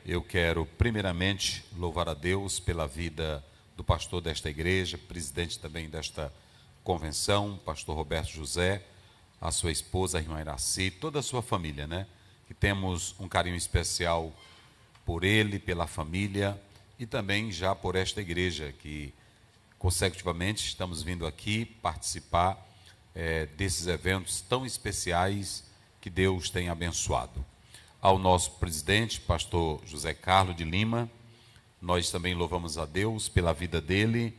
Eu quero, primeiramente, louvar a Deus pela vida do pastor desta igreja, presidente também desta convenção, pastor Roberto José, a sua esposa, a irmã Iraci, toda a sua família, né? Que temos um carinho especial por ele, pela família e também já por esta igreja, que consecutivamente estamos vindo aqui participar desses eventos tão especiais que Deus tem abençoado. Ao nosso presidente, pastor José Carlos de Lima, nós também louvamos a Deus pela vida dele,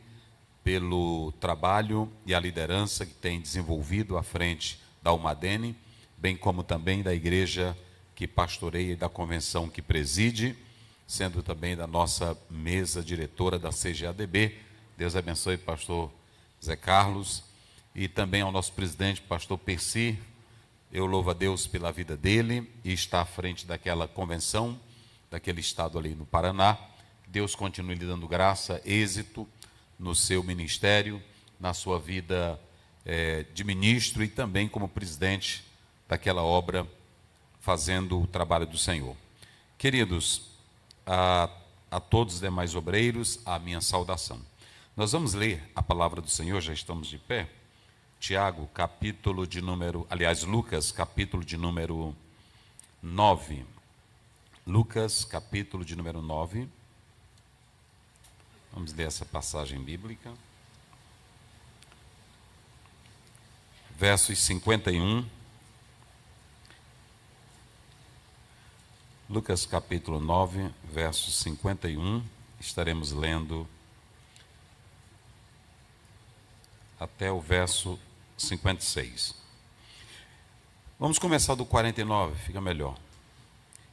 pelo trabalho e a liderança que tem desenvolvido à frente da Almadene, bem como também da igreja que pastoreia e da convenção que preside, sendo também da nossa mesa diretora da CGADB. Deus abençoe pastor Zé Carlos, e também ao nosso presidente, pastor Percy. Eu louvo a Deus pela vida dele e está à frente daquela convenção, daquele estado ali no Paraná. Deus continue lhe dando graça, êxito no seu ministério, na sua vida de ministro e também como presidente daquela obra, fazendo o trabalho do Senhor. Queridos, a todos os demais obreiros, a minha saudação. Nós vamos ler a palavra do Senhor, já estamos de pé. Tiago, capítulo de número, Lucas, capítulo de número 9. Lucas, capítulo de número 9. Vamos ler essa passagem bíblica. Versos 51. Lucas, capítulo 9, versos 51. Estaremos lendo até o verso 56. Vamos começar do 49, fica melhor.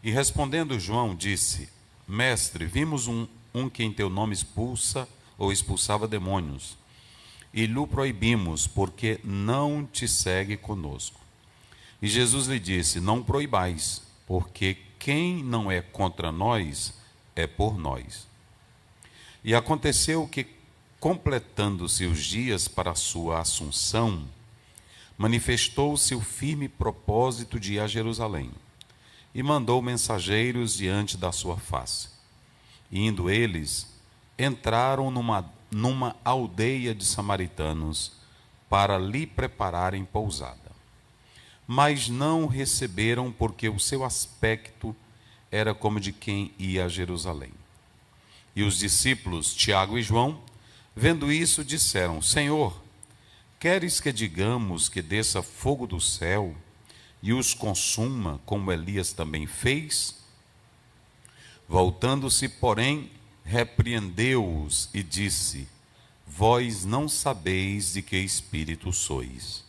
E respondendo João, disse: Mestre, vimos um que em teu nome expulsa ou expulsava demônios, e lhe proibimos, porque não te segue conosco. E Jesus lhe disse: Não proibais, porque quem não é contra nós é por nós. E aconteceu que, completando-se os dias para a sua assunção, manifestou-se o firme propósito de ir a Jerusalém, e mandou mensageiros diante da sua face. E indo eles, entraram numa aldeia de samaritanos, para lhe prepararem pousada. Mas não o receberam, porque o seu aspecto era como de quem ia a Jerusalém. E os discípulos, Tiago e João, vendo isso, disseram: Senhor, queres que digamos que desça fogo do céu e os consuma, como Elias também fez? Voltando-se, porém, repreendeu-os e disse: Vós não sabeis de que espírito sois.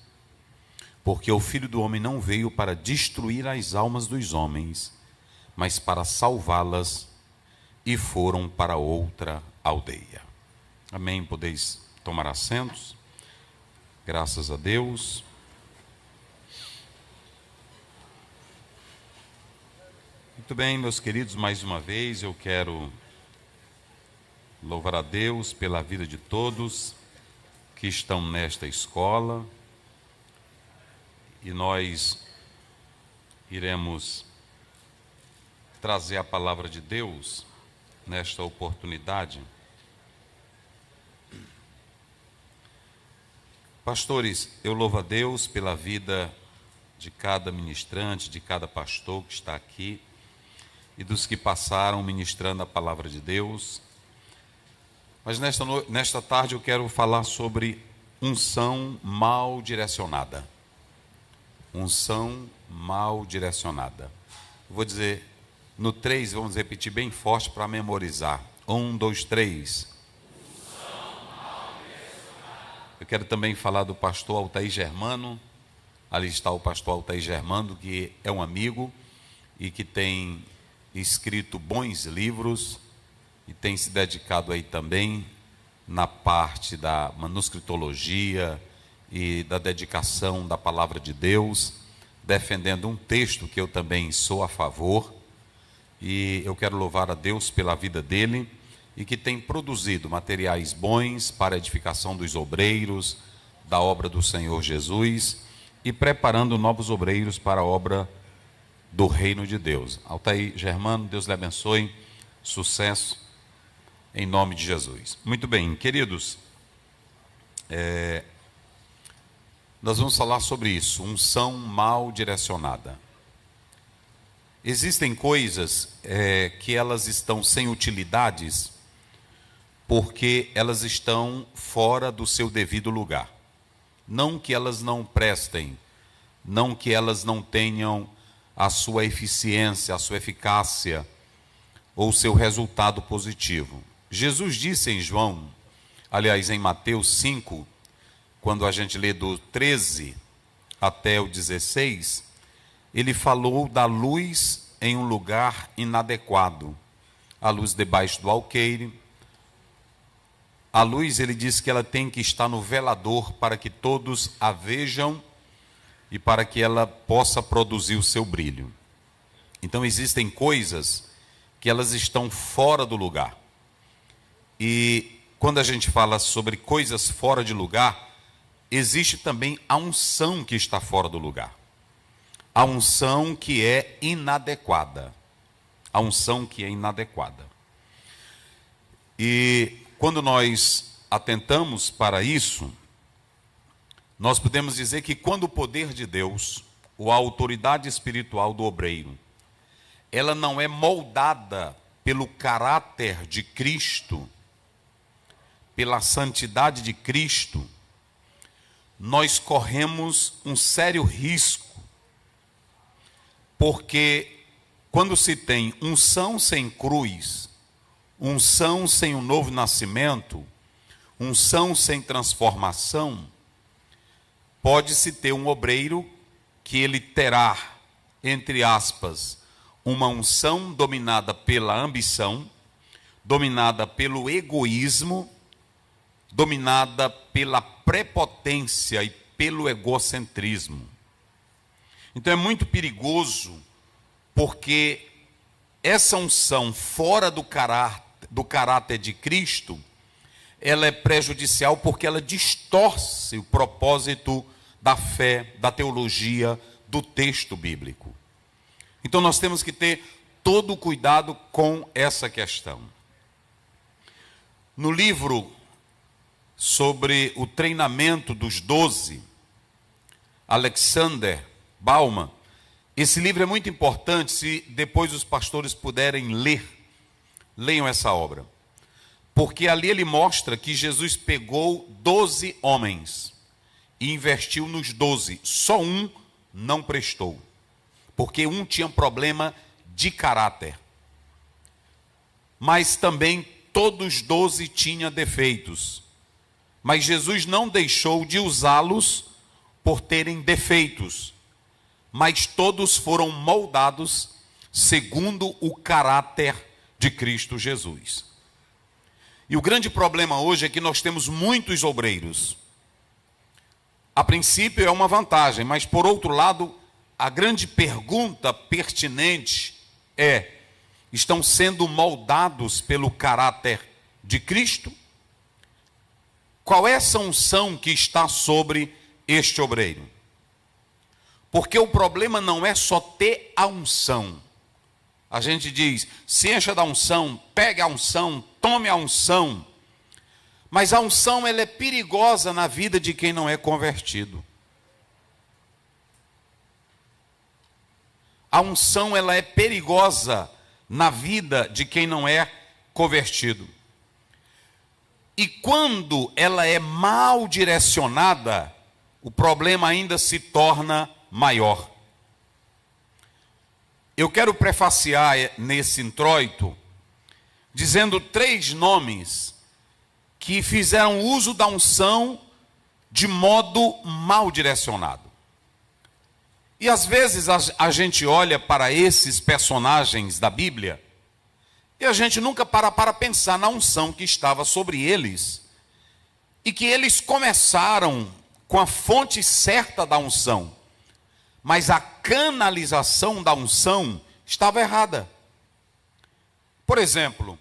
Porque o Filho do Homem não veio para destruir as almas dos homens, mas para salvá-las. E foram para outra aldeia. Amém? Podeis tomar assentos. Graças a Deus. Muito bem, meus queridos, mais uma vez eu quero louvar a Deus pela vida de todos que estão nesta escola. E nós iremos trazer a palavra de Deus nesta oportunidade. Pastores, eu louvo a Deus pela vida de cada ministrante, de cada pastor que está aqui e dos que passaram ministrando a palavra de Deus. Mas nesta tarde eu quero falar sobre unção mal direcionada. Unção mal direcionada. Vou dizer, no 3, vamos repetir bem forte para memorizar. 1, 2, 3. Eu quero também falar do pastor Altair Germano. Ali está o pastor Altair Germano, que é um amigo e que tem escrito bons livros e tem se dedicado aí também na parte da manuscritologia e da dedicação da palavra de Deus, defendendo um texto que eu também sou a favor, e eu quero louvar a Deus pela vida dele, e que tem produzido materiais bons para a edificação dos obreiros, da obra do Senhor Jesus, e preparando novos obreiros para a obra do reino de Deus. Altair Germano, Deus lhe abençoe, sucesso, em nome de Jesus. Muito bem, queridos, nós vamos falar sobre isso, unção mal direcionada. Existem coisas que elas estão sem utilidades porque elas estão fora do seu devido lugar. Não que elas não prestem, não que elas não tenham a sua eficiência, a sua eficácia ou o seu resultado positivo. Jesus disse em João, aliás em Mateus 5, quando a gente lê do 13 até o 16, ele falou da luz em um lugar inadequado. A luz debaixo do alqueire. A luz, ele diz que ela tem que estar no velador para que todos a vejam e para que ela possa produzir o seu brilho. Então existem coisas que elas estão fora do lugar. E quando a gente fala sobre coisas fora de lugar, existe também a unção que está fora do lugar. A unção que é inadequada. A unção que é inadequada. E quando nós atentamos para isso, nós podemos dizer que quando o poder de Deus, ou a autoridade espiritual do obreiro, ela não é moldada pelo caráter de Cristo, pela santidade de Cristo, nós corremos um sério risco, porque quando se tem unção sem cruz, unção sem um novo nascimento, unção sem transformação, pode-se ter um obreiro que ele terá, entre aspas, uma unção dominada pela ambição, dominada pelo egoísmo, dominada pela prepotência e pelo egocentrismo. Então é muito perigoso, porque essa unção fora do caráter de Cristo, ela é prejudicial porque ela distorce o propósito da fé, da teologia, do texto bíblico. Então nós temos que ter todo o cuidado com essa questão. No livro sobre o treinamento dos 12, Alexander Bauman, esse livro é muito importante, se depois os pastores puderem leiam essa obra. Porque ali ele mostra que Jesus pegou 12 homens e investiu nos 12. Só um não prestou, porque um tinha problema de caráter. Mas também todos os 12 tinham defeitos. Mas Jesus não deixou de usá-los por terem defeitos. Mas todos foram moldados segundo o caráter de Cristo Jesus. E o grande problema hoje é que nós temos muitos obreiros. A princípio é uma vantagem, mas por outro lado, a grande pergunta pertinente é: estão sendo moldados pelo caráter de Cristo? Qual é essa unção que está sobre este obreiro? Porque o problema não é só ter a unção. A gente diz, se encha da unção, pegue a unção, tome a unção. Mas a unção, ela é perigosa na vida de quem não é convertido. A unção, ela é perigosa na vida de quem não é convertido. E quando ela é mal direcionada, o problema ainda se torna maior. Eu quero prefaciar nesse introito dizendo 3 nomes que fizeram uso da unção de modo mal direcionado. E às vezes a gente olha para esses personagens da Bíblia e a gente nunca para pensar na unção que estava sobre eles e que eles começaram com a fonte certa da unção, mas a canalização da unção estava errada. Por exemplo,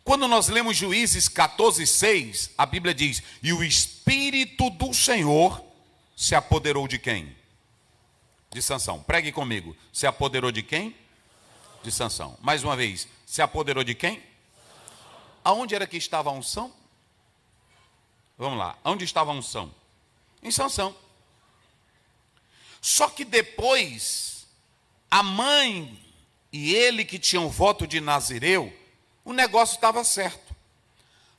quando nós lemos Juízes 14:6, a Bíblia diz: e o Espírito do Senhor se apoderou de quem? De Sansão. Pregue comigo. Se apoderou de quem? De Sansão. Mais uma vez. Se apoderou de quem? Aonde era que estava a unção? Vamos lá. Onde estava a unção? Em Sansão. Só que depois, a mãe e ele que tinham voto de Nazireu, o negócio estava certo.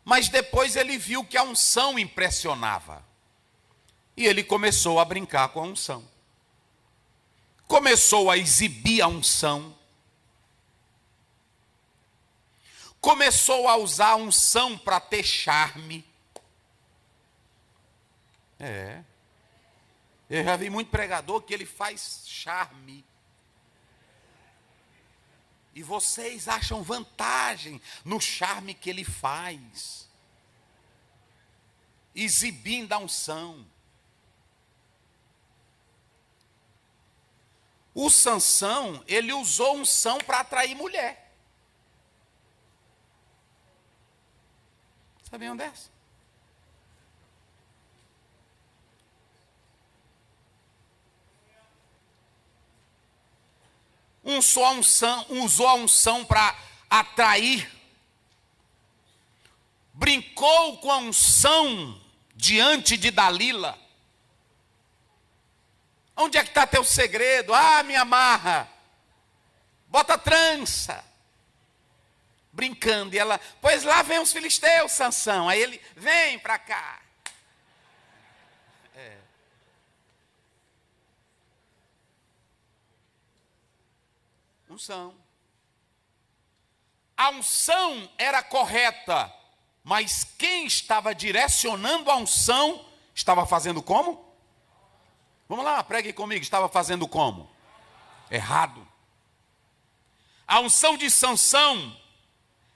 Mas depois ele viu que a unção impressionava. E ele começou a brincar com a unção. Começou a exibir a unção. Começou a usar a unção para ter charme. Eu já vi muito pregador que ele faz charme. E vocês acham vantagem no charme que ele faz. Exibindo a unção. O Sansão, ele usou unção para atrair mulher. Sabiam dessa? Usou a unção para atrair. Brincou com a unção diante de Dalila. Onde é que está teu segredo? Ah, me amarra. Bota trança. Brincando. E ela, pois lá vem os filisteus, Sansão. Aí ele, vem para cá. Unção. A unção era correta, mas quem estava direcionando a unção estava fazendo como? Vamos lá, pregue comigo. Estava fazendo como? Errado. A unção de Sansão,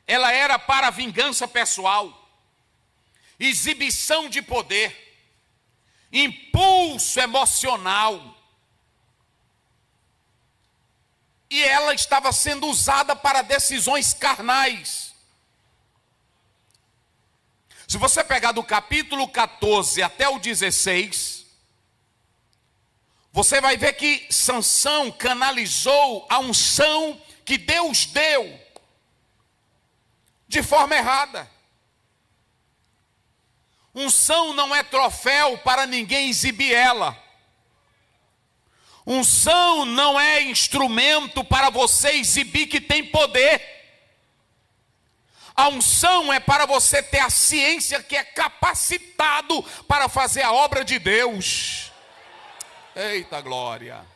ela era para vingança pessoal, exibição de poder, impulso emocional. E ela estava sendo usada para decisões carnais. Se você pegar do capítulo 14 até o 16, você vai ver que Sansão canalizou a unção que Deus deu de forma errada. Unção não é troféu para ninguém exibir ela. Unção não é instrumento para você exibir que tem poder. A unção é para você ter a ciência que é capacitado para fazer a obra de Deus. Eita glória!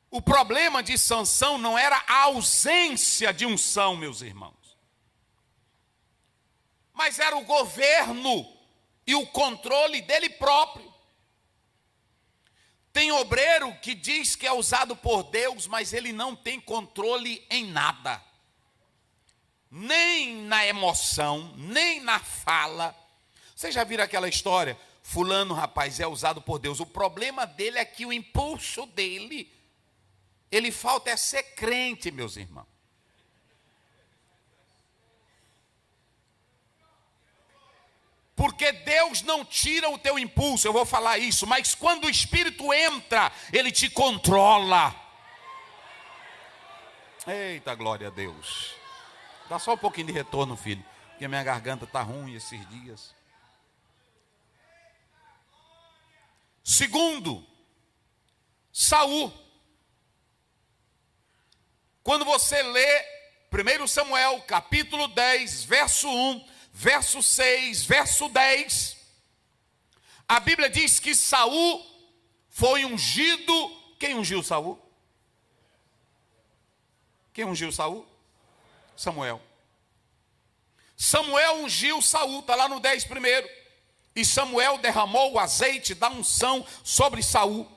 O problema de Sansão não era a ausência de unção, meus irmãos. Mas era o governo e o controle dele próprio. Tem obreiro que diz que é usado por Deus, mas ele não tem controle em nada. Nem na emoção, nem na fala. Vocês já viram aquela história? Fulano, rapaz, é usado por Deus. O problema dele é que o impulso dele, ele falta é ser crente, meus irmãos. Porque Deus não tira o teu impulso, eu vou falar isso, mas quando o Espírito entra, ele te controla. Eita, glória a Deus. Dá só um pouquinho de retorno, filho, porque minha garganta está ruim esses dias. Segundo, Saul. Quando você lê 1 Samuel, capítulo 10, verso 1, verso 6, verso 10, a Bíblia diz que Saul foi ungido. Quem ungiu Saul? Quem ungiu Saul? Samuel. Samuel ungiu Saul, está lá no 10 primeiro. E Samuel derramou o azeite da unção sobre Saul.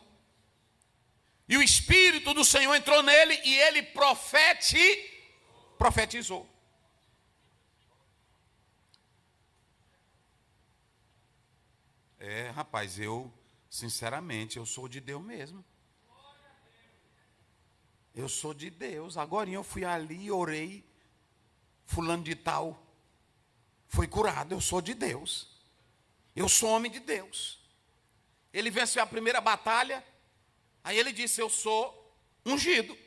E o Espírito do Senhor entrou nele e ele profetizou. Rapaz, sinceramente, eu sou de Deus mesmo. Eu sou de Deus. Agora eu fui ali e orei. Fulano de tal Fui curado, eu sou de Deus. Eu sou homem de Deus. Ele venceu a primeira batalha, aí ele disse, eu sou ungido.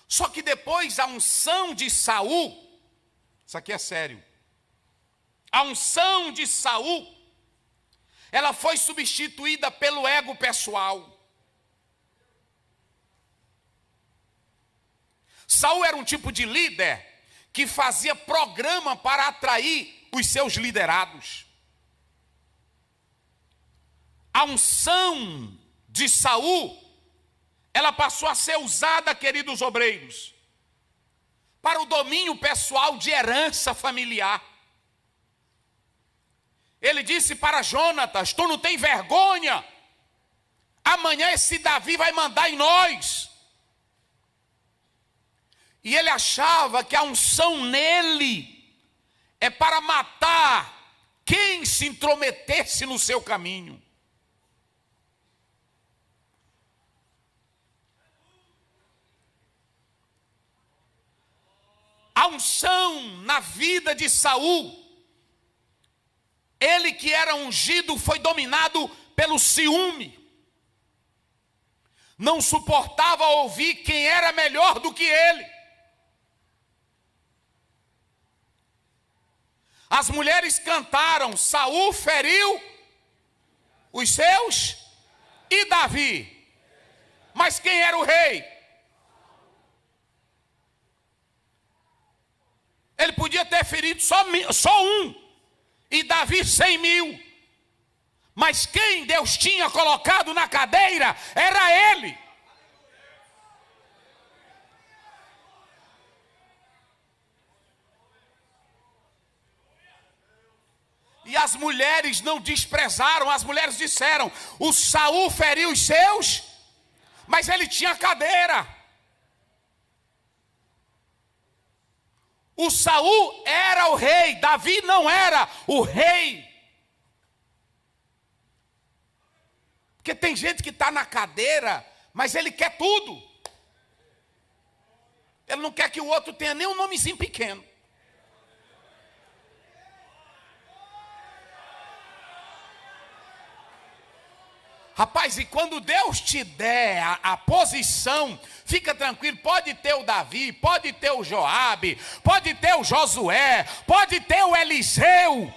Só que depois a unção de Saul, isso aqui é sério, a unção de Saul, ela foi substituída pelo ego pessoal. Saul era um tipo de líder que fazia programa para atrair os seus liderados. A unção de Saul, ela passou a ser usada, queridos obreiros, para o domínio pessoal de herança familiar. Ele disse para Jonatas, tu não tem vergonha? Amanhã esse Davi vai mandar em nós. E ele achava que a unção nele é para matar quem se intrometesse no seu caminho. A unção na vida de Saul, ele que era ungido foi dominado pelo ciúme. Não suportava ouvir quem era melhor do que ele. As mulheres cantaram, Saul feriu os seus e Davi. Mas quem era o rei? Ele podia ter ferido só um, e Davi 100.000. Mas quem Deus tinha colocado na cadeira era ele. E as mulheres não desprezaram, as mulheres disseram, o Saul feriu os seus, mas ele tinha cadeira. O Saul era o rei, Davi não era o rei. Porque tem gente que está na cadeira, mas ele quer tudo. Ele não quer que o outro tenha nem um nomezinho pequeno. Rapaz, e quando Deus te der a posição, fica tranquilo, pode ter o Davi, pode ter o Joabe, pode ter o Josué, pode ter o Eliseu,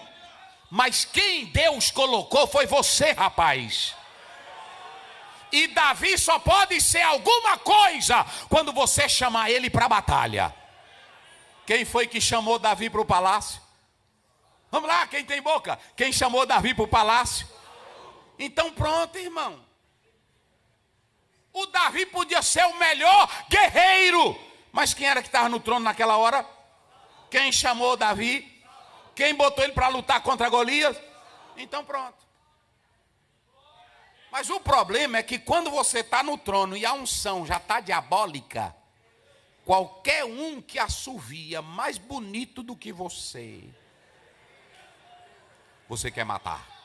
mas quem Deus colocou foi você, rapaz. E Davi só pode ser alguma coisa quando você chamar ele para a batalha. Quem foi que chamou Davi para o palácio? Vamos lá, quem tem boca? Quem chamou Davi para o palácio? Então pronto, irmão. O Davi podia ser o melhor guerreiro, mas quem era que estava no trono naquela hora? Quem chamou Davi? Quem botou ele para lutar contra Golias? Então pronto. Mas o problema é que quando você está no trono e a unção já está diabólica, qualquer um que assovia mais bonito do que você quer matar.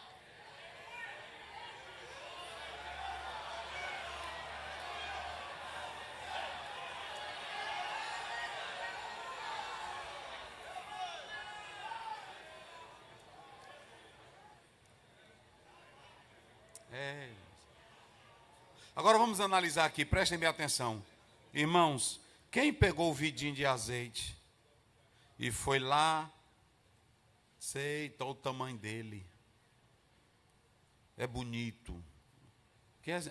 Agora vamos analisar aqui, prestem bem atenção. Irmãos, quem pegou o vidinho de azeite e foi lá, olha o tamanho dele. É bonito.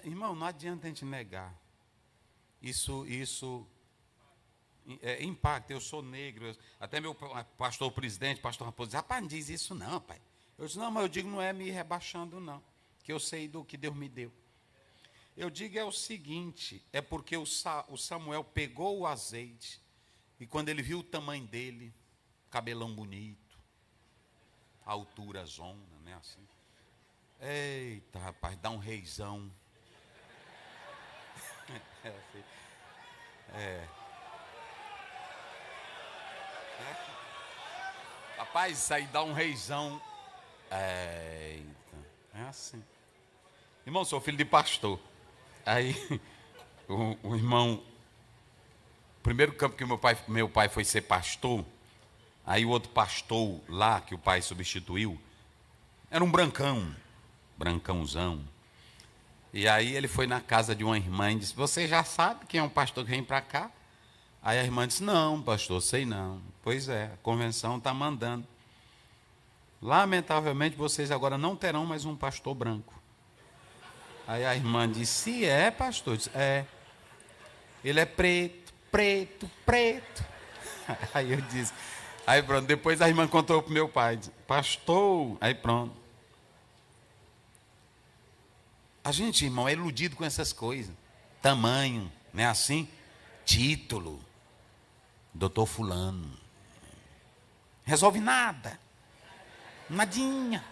Irmão, não adianta a gente negar. Isso impacta. Eu sou negro. Até meu pastor presidente, pastor Raposo, rapaz, não diz isso não, pai. Eu disse, não, mas eu digo, não é me rebaixando não, que eu sei do que Deus me deu. Eu digo é o seguinte, é porque o Samuel pegou o azeite, e quando ele viu o tamanho dele, cabelão bonito, altura zona, né, assim. Eita, rapaz, dá um reizão. Rapaz, isso aí dá um reizão. Eita, é assim. Irmão, sou filho de pastor. Aí, o irmão, o primeiro campo que meu pai foi ser pastor, Aí o outro pastor lá, que o pai substituiu, era um brancãozão. E aí ele foi na casa de uma irmã e disse: você já sabe quem é um pastor que vem para cá? Aí a irmã disse: não, pastor, sei não. Pois é, a convenção está mandando. Lamentavelmente vocês agora não terão mais um pastor branco. Aí a irmã disse: se é, pastor? Disse: é. Ele é preto, preto, preto. Aí eu disse, aí pronto, depois a irmã contou para o meu pai, disse: pastor, aí pronto. A gente, irmão, é iludido com essas coisas. Tamanho, não é assim? Título. Doutor fulano. Resolve nada. Nadinha.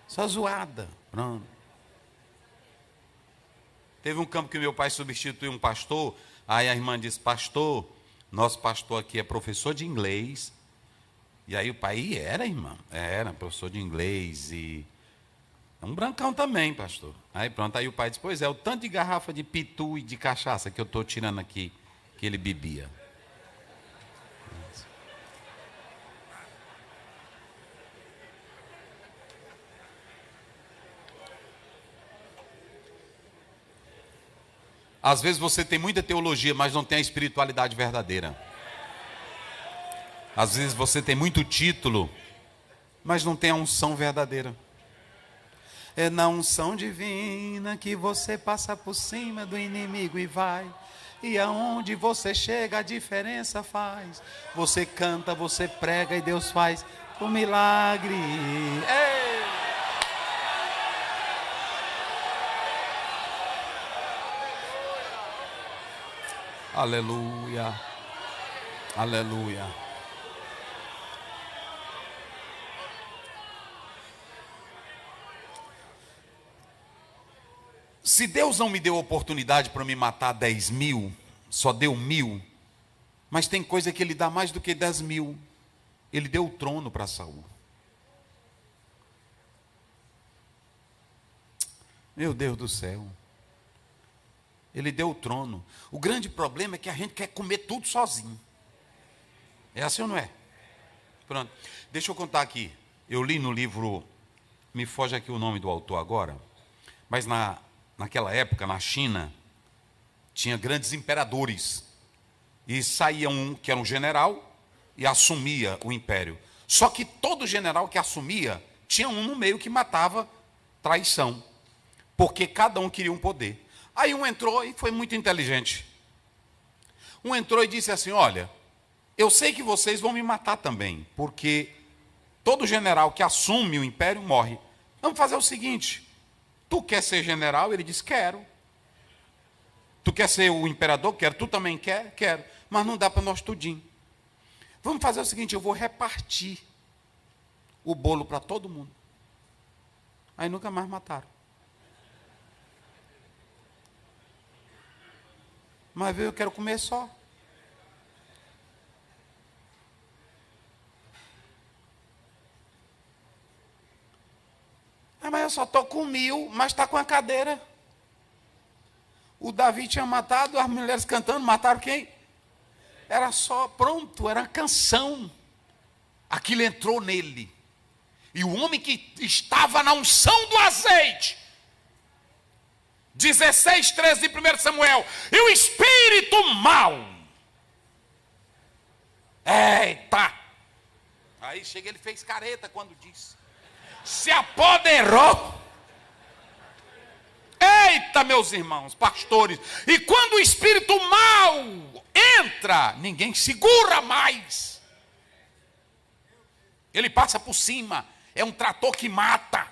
Só zoada. Pronto. Teve um campo que meu pai substituiu um pastor. Aí a irmã disse: pastor, nosso pastor aqui é professor de inglês. E aí o pai era, irmão. Era professor de inglês e... é um brancão também, pastor. Aí pronto, aí o pai disse: pois é, o tanto de garrafa de pitu e de cachaça que eu estou tirando aqui, que ele bebia. Às vezes você tem muita teologia, mas não tem a espiritualidade verdadeira. Às vezes você tem muito título, mas não tem a unção verdadeira. É na unção divina que você passa por cima do inimigo e vai. E aonde você chega a diferença faz. Você canta, você prega e Deus faz um milagre. Ei! Aleluia. Aleluia. Se Deus não me deu oportunidade para me matar 10.000, só deu 1.000, mas tem coisa que Ele dá mais do que 10.000. Ele deu o trono para Saul. Meu Deus do céu. Ele deu o trono. O grande problema é que a gente quer comer tudo sozinho. É assim ou não é? Pronto. Deixa eu contar aqui. Eu li no livro, me foge aqui o nome do autor agora, mas naquela época, na China, tinha grandes imperadores. E saía um que era um general e assumia o império. Só que todo general que assumia, tinha um no meio que matava traição. Porque cada um queria um poder. Aí um entrou e foi muito inteligente. Um entrou e disse assim: olha, eu sei que vocês vão me matar também, porque todo general que assume o império morre. Vamos fazer o seguinte: tu quer ser general? Ele disse: quero. Tu quer ser o imperador? Quero. Tu também quer? Quero. Mas não dá para nós tudinho. Vamos fazer o seguinte: eu vou repartir o bolo para todo mundo. Aí nunca mais mataram. Mas eu quero comer só. Mas eu só estou com 1.000, mas está com a cadeira. O Davi tinha matado, as mulheres cantando, mataram quem? Era só, pronto, era canção. Aquilo entrou nele. E o homem que estava na unção do azeite, 16:13 de 1 Samuel, e o espírito mau. Eita! Aí chega, ele fez careta quando disse. Se apoderou. Eita, meus irmãos, pastores. E quando o espírito mau entra, ninguém segura mais. Ele passa por cima. É um trator que mata.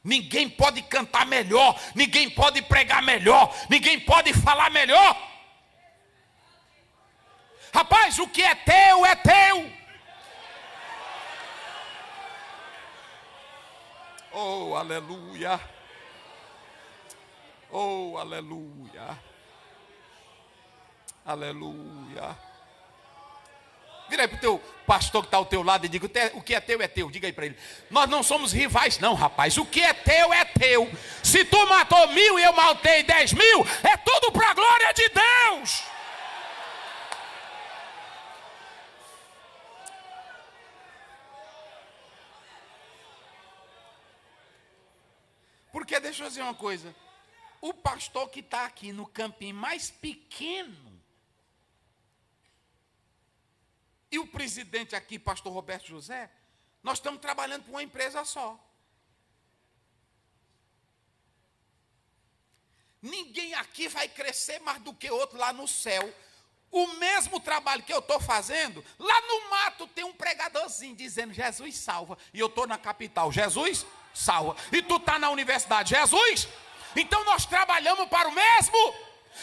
Ninguém pode cantar melhor, ninguém pode pregar melhor, ninguém pode falar melhor. Rapaz, o que é teu é teu. Oh, aleluia. Oh, aleluia. Aleluia. Vira aí para o teu pastor que está ao teu lado e diga: o que é teu é teu. Diga aí para ele: nós não somos rivais não, rapaz. O que é teu é teu. Se tu matou 1.000 e eu matei 10.000, é tudo para a glória de Deus. Porque deixa eu dizer uma coisa. O pastor que está aqui no campinho mais pequeno, e o presidente aqui, pastor Roberto José, nós estamos trabalhando para uma empresa só. Ninguém aqui vai crescer mais do que outro lá no céu. O mesmo trabalho que eu estou fazendo, lá no mato tem um pregadorzinho dizendo Jesus salva. E eu estou na capital, Jesus salva. E tu está na universidade, Jesus. Então nós trabalhamos para o mesmo.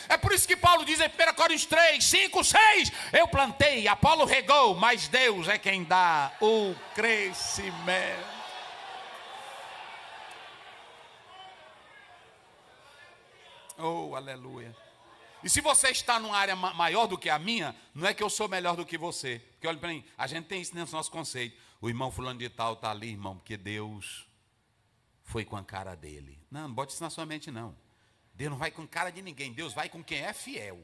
É por isso que Paulo diz em 1 Coríntios 3, 5, 6, eu plantei, Apolo regou, mas Deus é quem dá o crescimento. Oh, aleluia. E se você está numa área maior do que a minha, não é que eu sou melhor do que você. Porque olha para mim, a gente tem isso nesse nosso conceito. O irmão fulano de tal está ali, irmão, porque Deus foi com a cara dele. Não bote isso na sua mente, não. Deus não vai com cara de ninguém, Deus vai com quem é fiel.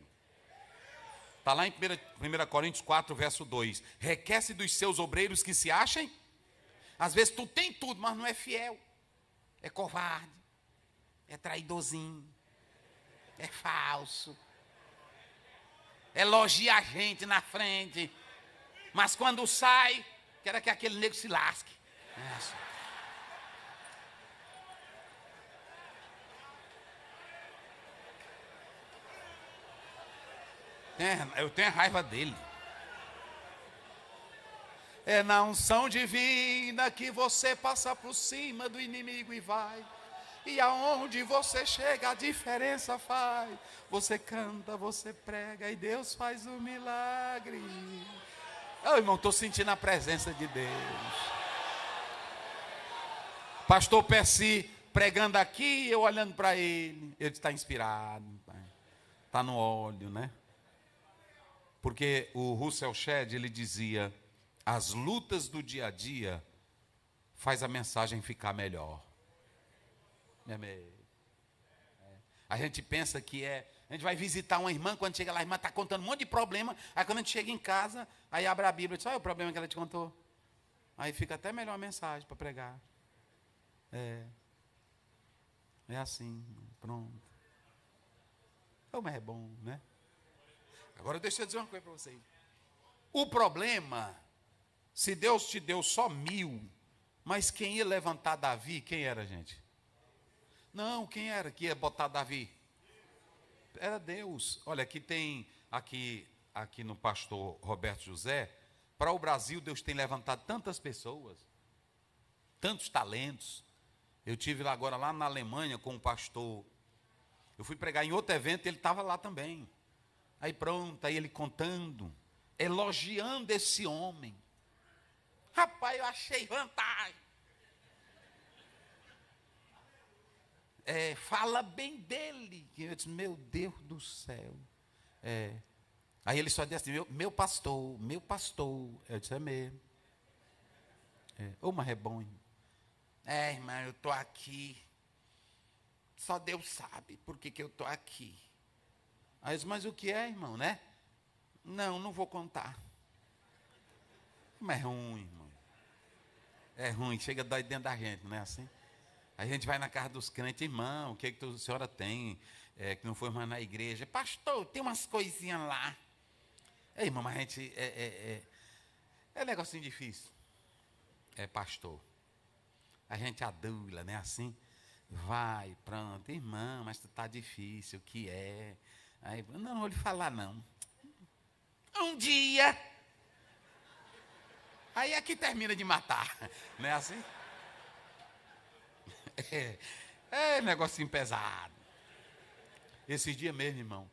Está lá em 1 Coríntios 4, verso 2. Requece dos seus obreiros que se achem. Às vezes tu tem tudo, mas não é fiel. É covarde. É traidorzinho. É falso. Elogia a gente na frente. Mas quando sai, quer que aquele nego se lasque. Eu tenho raiva dele. É na unção divina que você passa por cima do inimigo e vai. E aonde você chega a diferença faz. Você canta, você prega e Deus faz um milagre. Oh, irmão, estou sentindo a presença de Deus. Pastor Percy pregando aqui, eu olhando para ele. Ele está inspirado. Está no óleo, né? Porque o Russell Shedd, ele dizia, as lutas do dia a dia faz a mensagem ficar melhor. A gente pensa que a gente vai visitar uma irmã, quando chega lá, a irmã está contando um monte de problema, aí quando a gente chega em casa, aí abre a Bíblia e diz, olha o problema que ela te contou. Aí fica até melhor a mensagem para pregar. É assim, pronto. Mas é bom, né? Agora deixa eu dizer uma coisa para vocês. O problema, se Deus te deu só 1000, mas quem ia levantar Davi, quem era, gente? Não, quem era que ia botar Davi? Era Deus. Olha, aqui tem, aqui no pastor Roberto José, para o Brasil Deus tem levantado tantas pessoas, tantos talentos. Eu tive lá agora, lá na Alemanha, com um pastor. Eu fui pregar em outro evento, ele estava lá também. Aí pronto, aí ele contando, elogiando esse homem. Rapaz, eu achei vantagem. Fala bem dele. Eu disse, meu Deus do céu. Aí ele só disse assim, meu pastor. Eu disse, é mesmo. Mas é bom. Irmão, eu estou aqui. Só Deus sabe por que eu estou aqui. Aí eu disse, mas o que é, irmão, né? Não vou contar. Mas é ruim, irmão. É ruim, chega dói dentro da gente, não é assim? A gente vai na casa dos crentes, irmão, o que a senhora tem, que não foi mais na igreja? Pastor, tem umas coisinhas lá. Irmão, mas a gente, é um negocinho difícil. Pastor, a gente adula, né, assim? Vai, pronto, irmão, mas está difícil, o que é? Aí, não vou lhe falar, não. Um dia, aí é que termina de matar, não é assim? Negocinho pesado. Esses dias mesmo, irmão,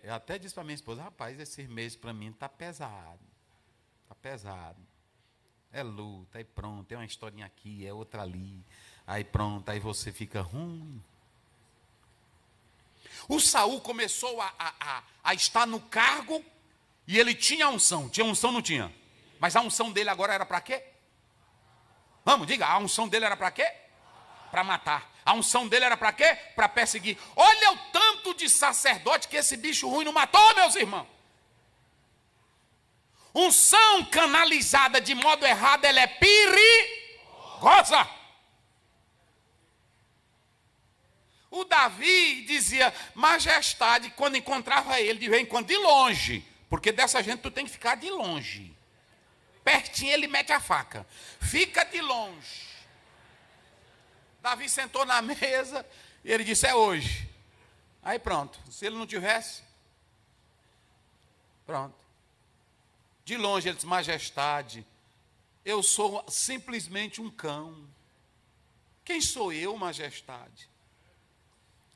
eu até disse para minha esposa, rapaz, esses meses para mim está pesado. Está pesado. É luta, aí pronto, tem uma historinha aqui, é outra ali. Aí pronto, aí você fica ruim. O Saul começou a estar no cargo e ele tinha unção. Tinha unção, não tinha? Mas a unção dele agora era para quê? Vamos, diga, a unção dele era para quê? Para matar. A unção dele era para quê? Para perseguir. Olha o tanto de sacerdote que esse bicho ruim não matou, meus irmãos. Unção canalizada de modo errado, ela é perigosa. O Davi dizia, majestade, quando encontrava ele, de vez em quando, de longe. Porque dessa gente tu tem que ficar de longe. Pertinho ele mete a faca. Fica de longe. Davi sentou na mesa e ele disse, é hoje. Aí pronto. Se ele não tivesse, pronto. De longe ele disse, majestade, eu sou simplesmente um cão. Quem sou eu, majestade?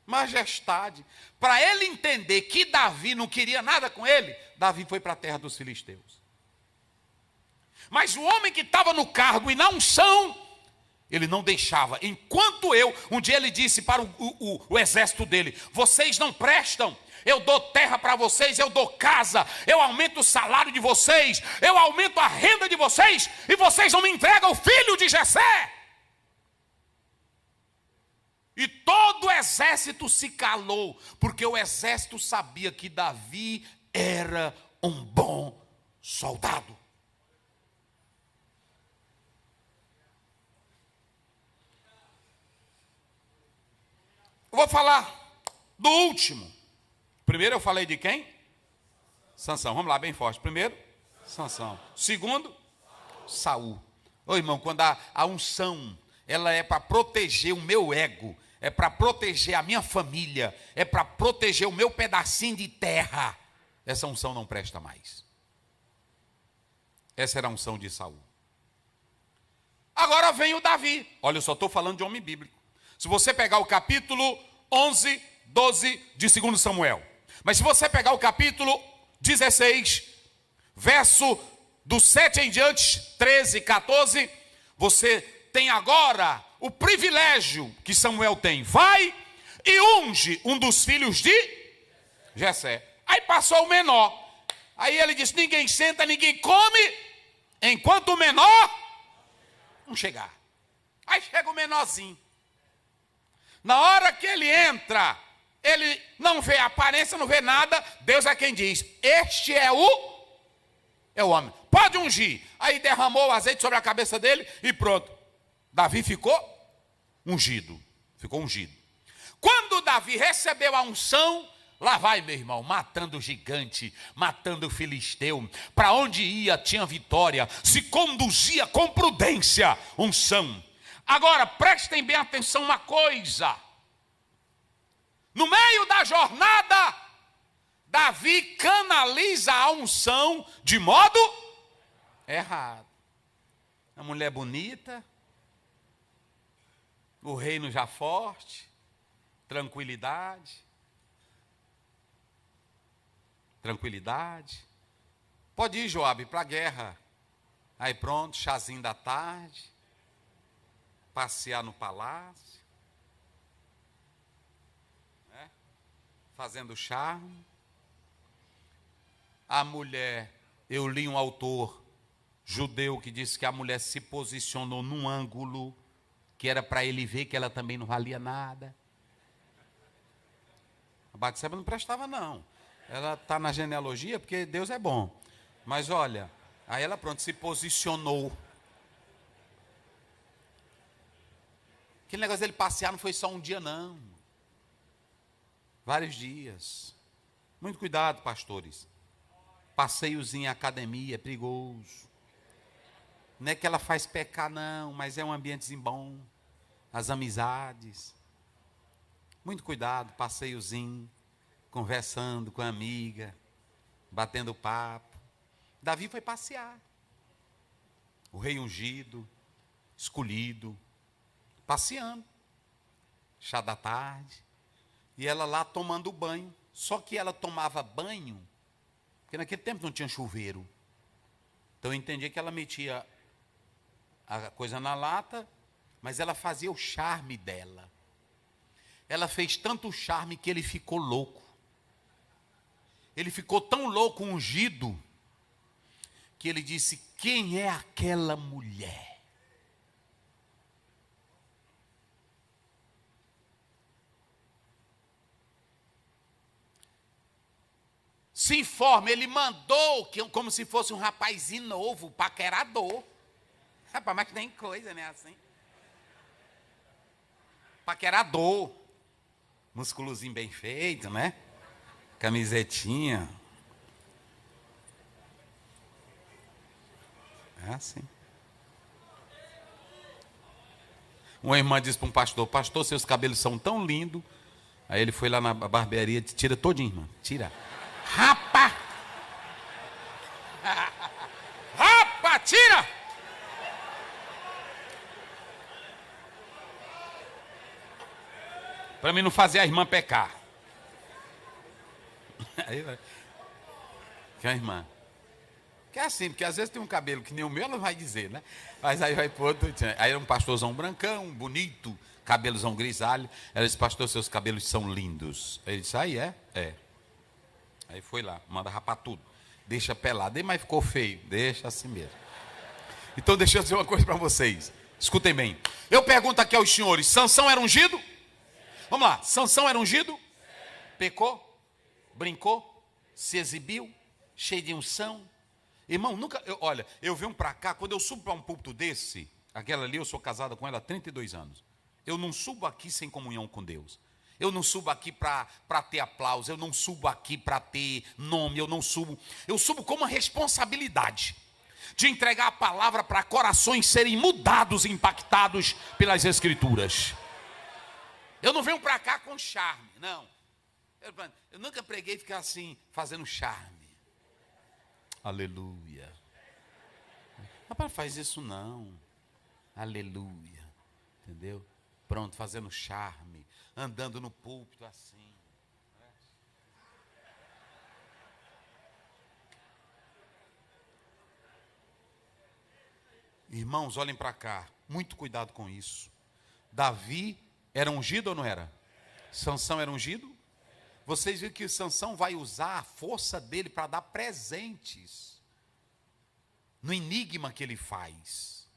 Majestade. Para ele entender que Davi não queria nada com ele, Davi foi para a terra dos filisteus. Mas o homem que estava no cargo e na unção, ele não deixava. Enquanto um dia ele disse para o exército dele, vocês não prestam, eu dou terra para vocês, eu dou casa, eu aumento o salário de vocês, eu aumento a renda de vocês, e vocês não me entregam o filho de Jessé. E todo o exército se calou, porque o exército sabia que Davi era um bom soldado. Eu vou falar do último. Primeiro eu falei de quem? Sansão. Vamos lá, bem forte. Primeiro, Sansão. Segundo, Saul. Ô irmão, quando a unção, ela é para proteger o meu ego, é para proteger a minha família, é para proteger o meu pedacinho de terra, essa unção não presta mais. Essa era a unção de Saul. Agora vem o Davi. Olha, eu só estou falando de homem bíblico. Se você pegar o capítulo 11, 12 de 2 Samuel. Mas se você pegar o capítulo 16, verso do 7 em diante, 13, 14, você tem agora o privilégio que Samuel tem. Vai e unge um dos filhos de Jessé. Aí passou o menor. Aí ele disse, ninguém senta, ninguém come, enquanto o menor não chegar. Aí chega o menorzinho. Na hora que ele entra, ele não vê aparência, não vê nada, Deus é quem diz, este é o homem, pode ungir. Aí derramou o azeite sobre a cabeça dele e pronto. Davi ficou ungido. Quando Davi recebeu a unção, lá vai, meu irmão, matando o gigante, matando o filisteu. Para onde ia, tinha vitória, se conduzia com prudência, unção. Agora, prestem bem atenção uma coisa. No meio da jornada, Davi canaliza a unção de modo errado. A mulher bonita, o reino já forte, tranquilidade. Pode ir, Joabe, para a guerra. Aí pronto, chazinho da tarde, passear no palácio, né? Fazendo charme. A mulher, eu li um autor judeu que disse que a mulher se posicionou num ângulo que era para ele ver que ela também não valia nada. A Batseba não prestava não. Ela está na genealogia porque Deus é bom. Mas olha, aí ela pronto, se posicionou. Aquele negócio dele passear não foi só um dia não. Vários dias. Muito cuidado, pastores. Passeiozinho em academia é perigoso. Não é que ela faz pecar não, mas é um ambientezinho bom. As amizades. Muito cuidado, passeiozinho. Conversando com a amiga. Batendo papo. Davi foi passear. O rei ungido. Escolhido. Passeando. Chá da tarde. E ela lá tomando banho. Só que ela tomava banho, porque naquele tempo não tinha chuveiro. Então eu entendi que ela metia a coisa na lata, mas ela fazia o charme dela. Ela fez tanto charme que ele ficou louco. Ele ficou tão louco, ungido, que ele disse, quem é aquela mulher? Se informa, ele mandou, como se fosse um rapazinho novo, paquerador. Rapaz, mas que tem coisa, né, assim? Paquerador. Musculozinho bem feito, né? Camisetinha. É assim. Uma irmã disse para um pastor: pastor, seus cabelos são tão lindos. Aí ele foi lá na barbearia, tira todinho, irmã. Tira. Rapa! Rapa, tira! Para mim não fazer a irmã pecar. Aí vai. Que a irmã. Que é assim, porque às vezes tem um cabelo que nem o meu, ela vai dizer, né? Mas aí vai pro outro. Aí era um pastorzão brancão, bonito, cabelozão grisalho. Ela disse: pastor, seus cabelos são lindos. Ele disse: aí é? É. Aí foi lá, manda rapar tudo. Deixa pelado. Mas ficou feio. Deixa assim mesmo. Então deixa eu dizer uma coisa para vocês. Escutem bem. Eu pergunto aqui aos senhores: Sansão era ungido? Vamos lá. Sansão era ungido? Pecou? Brincou? Se exibiu? Cheio de unção? Irmão, nunca... Olha, eu venho para cá, quando eu subo para um púlpito desse, aquela ali, eu sou casada com ela há 32 anos. Eu não subo aqui sem comunhão com Deus. Eu não subo aqui para ter aplauso. Eu não subo aqui para ter nome. Eu subo com uma responsabilidade de entregar a palavra para corações serem mudados e impactados pelas Escrituras. Eu não venho para cá com charme, não. Eu nunca preguei ficar assim, fazendo charme. Aleluia. Rapaz, faz isso não. Aleluia. Entendeu? Pronto, fazendo charme, andando no púlpito assim. Irmãos, olhem para cá. Muito cuidado com isso. Davi era ungido ou não era? Sansão era ungido? Vocês viram que Sansão vai usar a força dele para dar presentes no enigma que ele faz.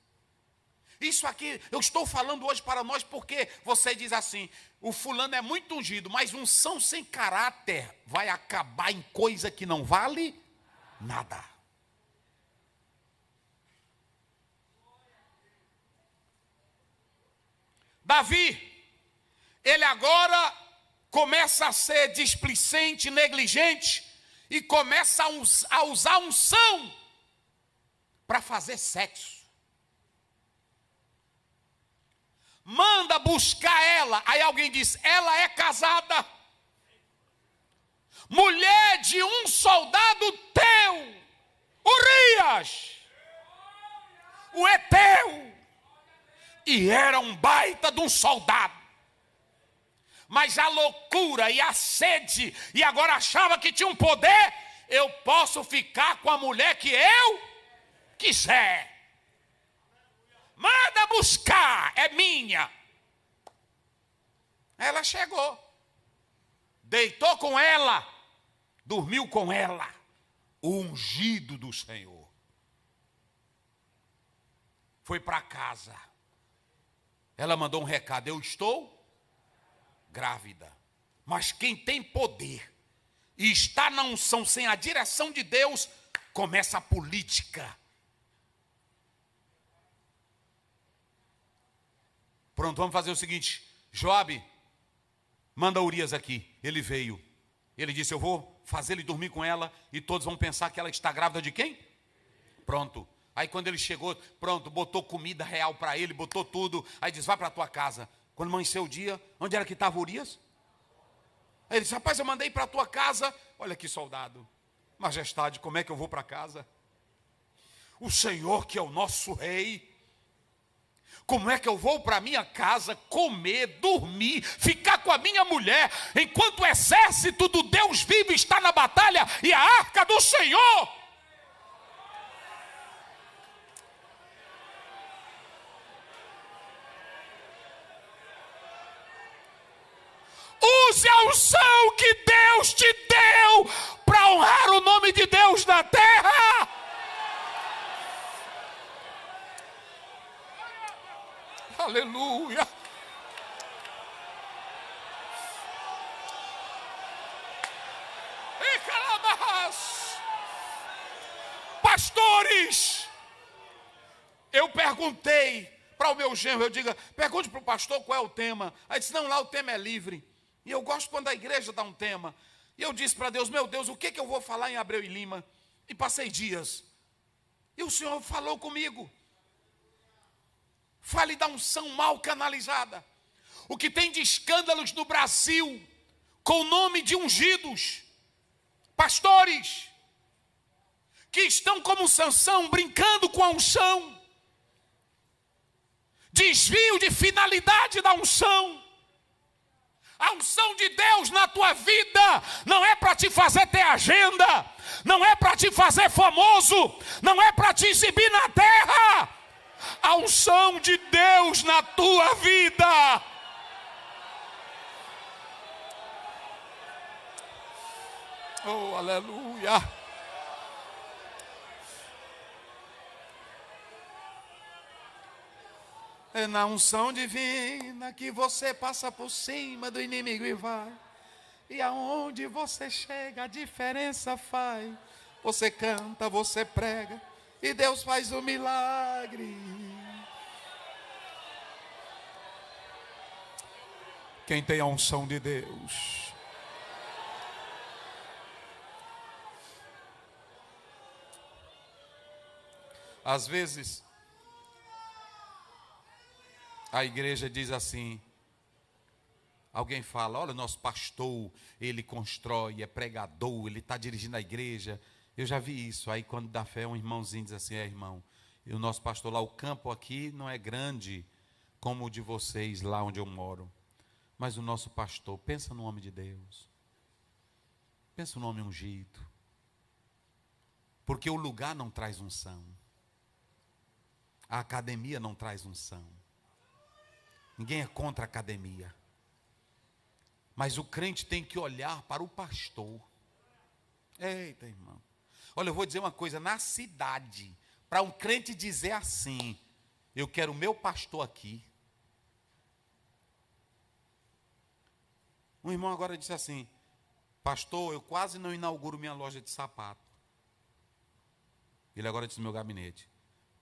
Isso aqui, eu estou falando hoje para nós porque você diz assim: o fulano é muito ungido, mas unção sem caráter vai acabar em coisa que não vale nada. Davi, ele agora começa a ser displicente, negligente, e começa a usar unção para fazer sexo. Manda buscar ela. Aí alguém diz: ela é casada, mulher de um soldado teu, Urias, o Eteu, e era um baita de um soldado. Mas a loucura e a sede, e agora achava que tinha um poder: eu posso ficar com a mulher que eu quiser. Manda buscar, é minha. Ela chegou, deitou com ela, dormiu com ela, o ungido do Senhor. Foi para casa. Ela mandou um recado: eu estou grávida. Mas quem tem poder e está na unção sem a direção de Deus, começa a política. Pronto, vamos fazer o seguinte: Joabe, manda Urias aqui. Ele veio. Ele disse: eu vou fazer ele dormir com ela e todos vão pensar que ela está grávida de quem? Pronto. Aí quando ele chegou, pronto, botou comida real para ele, botou tudo. Aí diz: vai para a tua casa. Quando amanheceu o dia, onde era que estava Urias? Aí ele disse: rapaz, eu mandei para a tua casa. Olha que soldado. Majestade, como é que eu vou para casa? O Senhor que é o nosso rei. Como é que eu vou para minha casa comer, dormir, ficar com a minha mulher, enquanto o exército do Deus vivo está na batalha e a arca do Senhor? Use a unção que Deus te deu para honrar o nome de Deus na terra. Aleluia. E calabás. Pastores, eu perguntei para o meu genro, eu digo: pergunte para o pastor qual é o tema. Aí disse: não, lá o tema é livre. E eu gosto quando a igreja dá um tema. E eu disse para Deus, meu Deus, o que eu vou falar em Abreu e Lima? E passei dias. E o Senhor falou comigo. Fale da unção mal canalizada. O que tem de escândalos no Brasil, com o nome de ungidos, pastores, que estão como Sansão, brincando com a unção. Desvio de finalidade da unção. A unção de Deus na tua vida não é para te fazer ter agenda, não é para te fazer famoso, não é para te exibir na terra. A unção de Deus na tua vida oh, aleluia. É na unção divina que você passa por cima do inimigo e vai. E aonde você chega, a diferença faz. Você canta, você prega, e Deus faz o milagre. Quem tem a unção de Deus? Às vezes, a igreja diz assim, alguém fala, olha, nosso pastor, ele constrói, é pregador, ele está dirigindo a igreja. Eu já vi isso. Aí quando dá fé, um irmãozinho diz assim, irmão, e o nosso pastor lá, o campo aqui não é grande como o de vocês lá onde eu moro. Mas o nosso pastor, pensa no homem de Deus. Pensa no homem ungido. Porque o lugar não traz unção. A academia não traz unção. Ninguém é contra a academia. Mas o crente tem que olhar para o pastor. Eita, irmão. Olha, eu vou dizer uma coisa. Na cidade, para um crente dizer assim, eu quero o meu pastor aqui. Um irmão agora disse assim, pastor, eu quase não inauguro minha loja de sapato. Ele agora disse no meu gabinete.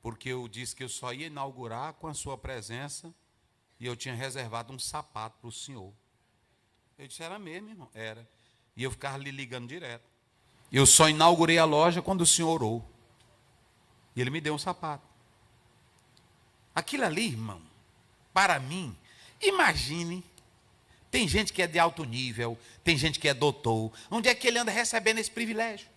Porque eu disse que eu só ia inaugurar com a sua presença. E eu tinha reservado um sapato para o senhor. Eu disse, era mesmo, irmão? Era. E eu ficava lhe ligando direto. Eu só inaugurei a loja quando o senhor orou. E ele me deu um sapato. Aquilo ali, irmão, para mim, imagine, tem gente que é de alto nível, tem gente que é doutor. Onde é que ele anda recebendo esse privilégio?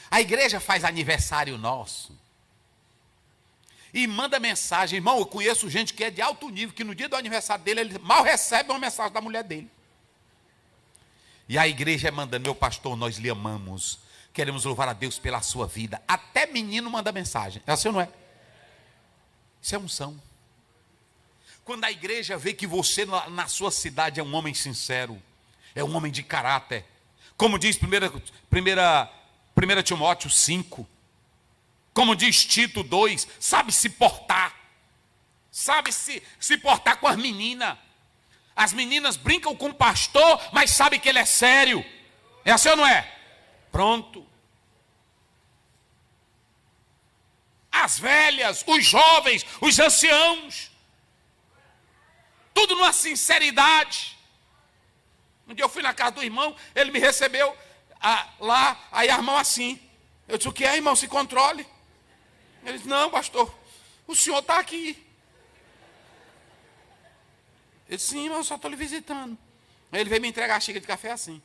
A igreja faz aniversário nosso. E manda mensagem, irmão, eu conheço gente que é de alto nível, que no dia do aniversário dele, ele mal recebe uma mensagem da mulher dele. E a igreja é mandando, meu pastor, nós lhe amamos, queremos louvar a Deus pela sua vida. Até menino manda mensagem, é assim ou não é? Isso é unção. Quando a igreja vê que você na sua cidade é um homem sincero, é um homem de caráter, como diz 1 Timóteo 5, como diz Tito 2, sabe se portar. Sabe se portar com as meninas. As meninas brincam com o pastor, mas sabem que ele é sério. É assim ou não é? Pronto. As velhas, os jovens, os anciãos. Tudo numa sinceridade. Um dia eu fui na casa do irmão, ele me recebeu lá, aí a irmã assim. Eu disse, o que é, irmão? Se controle. Ele disse, não, pastor, o senhor está aqui. Eu disse, sim, irmão, eu só estou lhe visitando. Aí ele veio me entregar a xícara de café assim.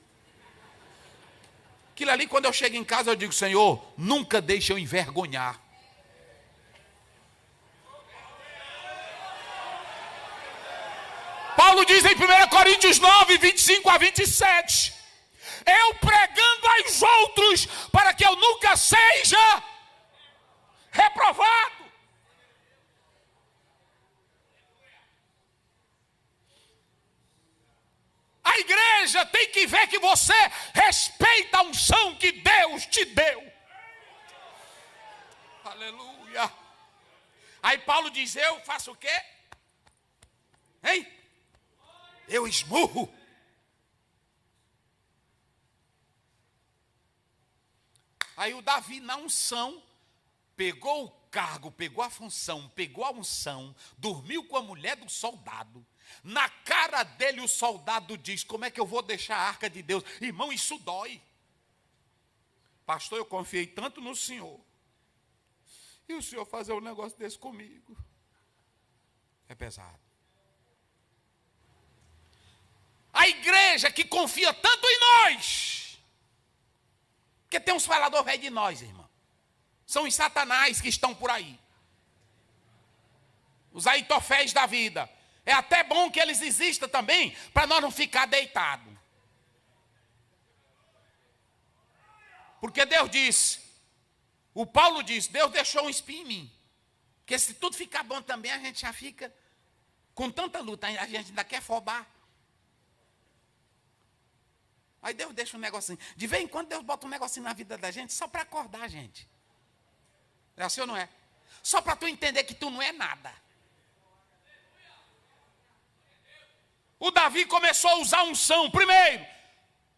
Aquilo ali, quando eu chego em casa, eu digo, Senhor, nunca deixe eu envergonhar. Paulo diz em 1 Coríntios 9, 25 a 27, eu pregando aos outros, para que eu nunca seja reprovado. A igreja tem que ver que você respeita a unção que Deus te deu. Aleluia. Aí Paulo diz, eu faço o quê? Hein? Eu esmurro. Aí o Davi, na unção, pegou o cargo, pegou a função, pegou a unção, dormiu com a mulher do soldado. Na cara dele o soldado diz: como é que eu vou deixar a arca de Deus? Irmão, isso dói. Pastor, eu confiei tanto no Senhor, e o Senhor fazer um negócio desse comigo, é pesado. A igreja que confia tanto em nós, porque tem uns faladores velhos de nós, irmão. São os satanás que estão por aí. Os aitoféis da vida. É até bom que eles existam também, para nós não ficar deitados. Porque Deus disse, o Paulo disse, Deus deixou um espinho em mim. Porque se tudo ficar bom também, a gente já fica com tanta luta, a gente ainda quer fobar. Aí Deus deixa um negocinho. De vez em quando Deus bota um negocinho na vida da gente, só para acordar a gente. É assim ou não é? Só para tu entender que tu não é nada. O Davi começou a usar unção, primeiro,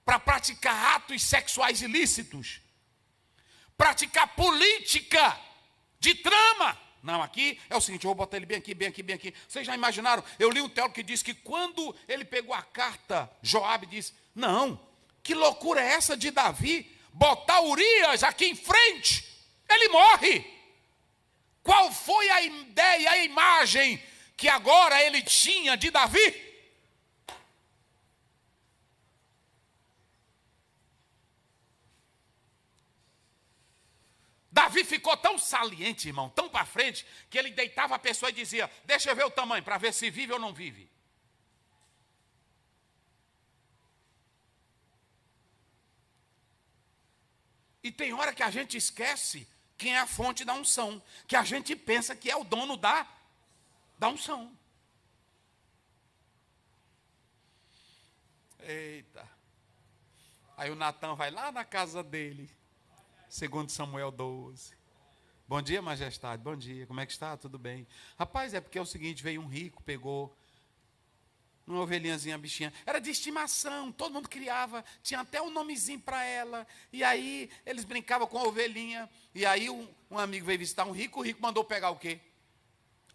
para praticar atos sexuais ilícitos. Praticar política de trama. Não, aqui é o seguinte, eu vou botar ele bem aqui, bem aqui, bem aqui. Vocês já imaginaram? Eu li um teólogo que disse que quando ele pegou a carta, Joabe disse, não, que loucura é essa de Davi botar Urias aqui em frente? Ele morre. Qual foi a ideia, a imagem que agora ele tinha de Davi? Davi ficou tão saliente, irmão, tão para frente, que ele deitava a pessoa e dizia, deixa eu ver o tamanho, para ver se vive ou não vive. E tem hora que a gente esquece quem é a fonte da unção, que a gente pensa que é o dono da unção. Eita. Aí o Natan vai lá na casa dele, segundo Samuel 12. Bom dia, majestade, bom dia, como é que está? Tudo bem? Rapaz, é porque é o seguinte, veio um rico, pegou uma ovelhinhazinha, bichinha, era de estimação, todo mundo criava, tinha até um nomezinho para ela, e aí eles brincavam com a ovelhinha, e aí um amigo veio visitar um rico, o rico mandou pegar o quê?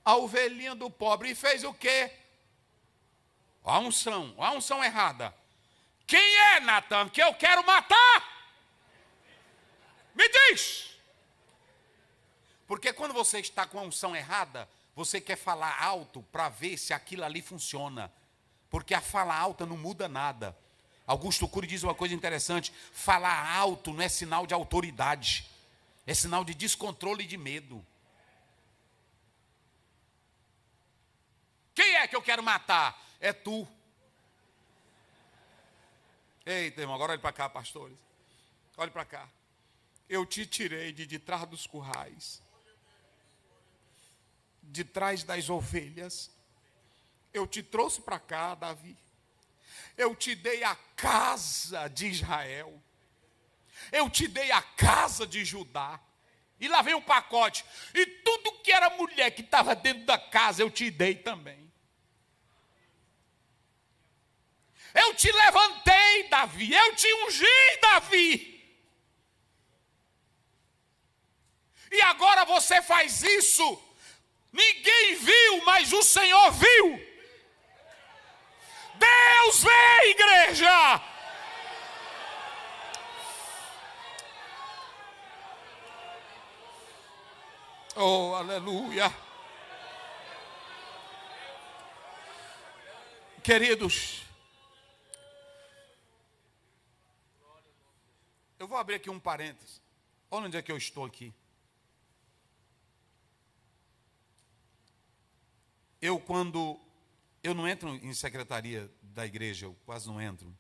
A ovelhinha do pobre, e fez o quê? A unção errada. Quem é, Natan, que eu quero matar? Me diz! Porque quando você está com a unção errada, você quer falar alto para ver se aquilo ali funciona. Porque a fala alta não muda nada. Augusto Cury diz uma coisa interessante: falar alto não é sinal de autoridade, é sinal de descontrole e de medo. Quem é que eu quero matar? É tu. Eita, irmão, agora olhe para cá, pastores. Olhe para cá. Eu te tirei de trás dos currais, de trás das ovelhas. Eu te trouxe para cá, Davi. Eu te dei a casa de Israel. Eu te dei a casa de Judá. E lá vem um pacote. E tudo que era mulher que estava dentro da casa, eu te dei também. Eu te levantei, Davi. Eu te ungi, Davi. E agora você faz isso. Ninguém viu, mas o Senhor viu. Deus vê, igreja. Oh, aleluia. Queridos, eu vou abrir aqui um parênteses. Olha onde é que eu estou aqui. Quando eu não entro em secretaria da igreja, eu quase não entro.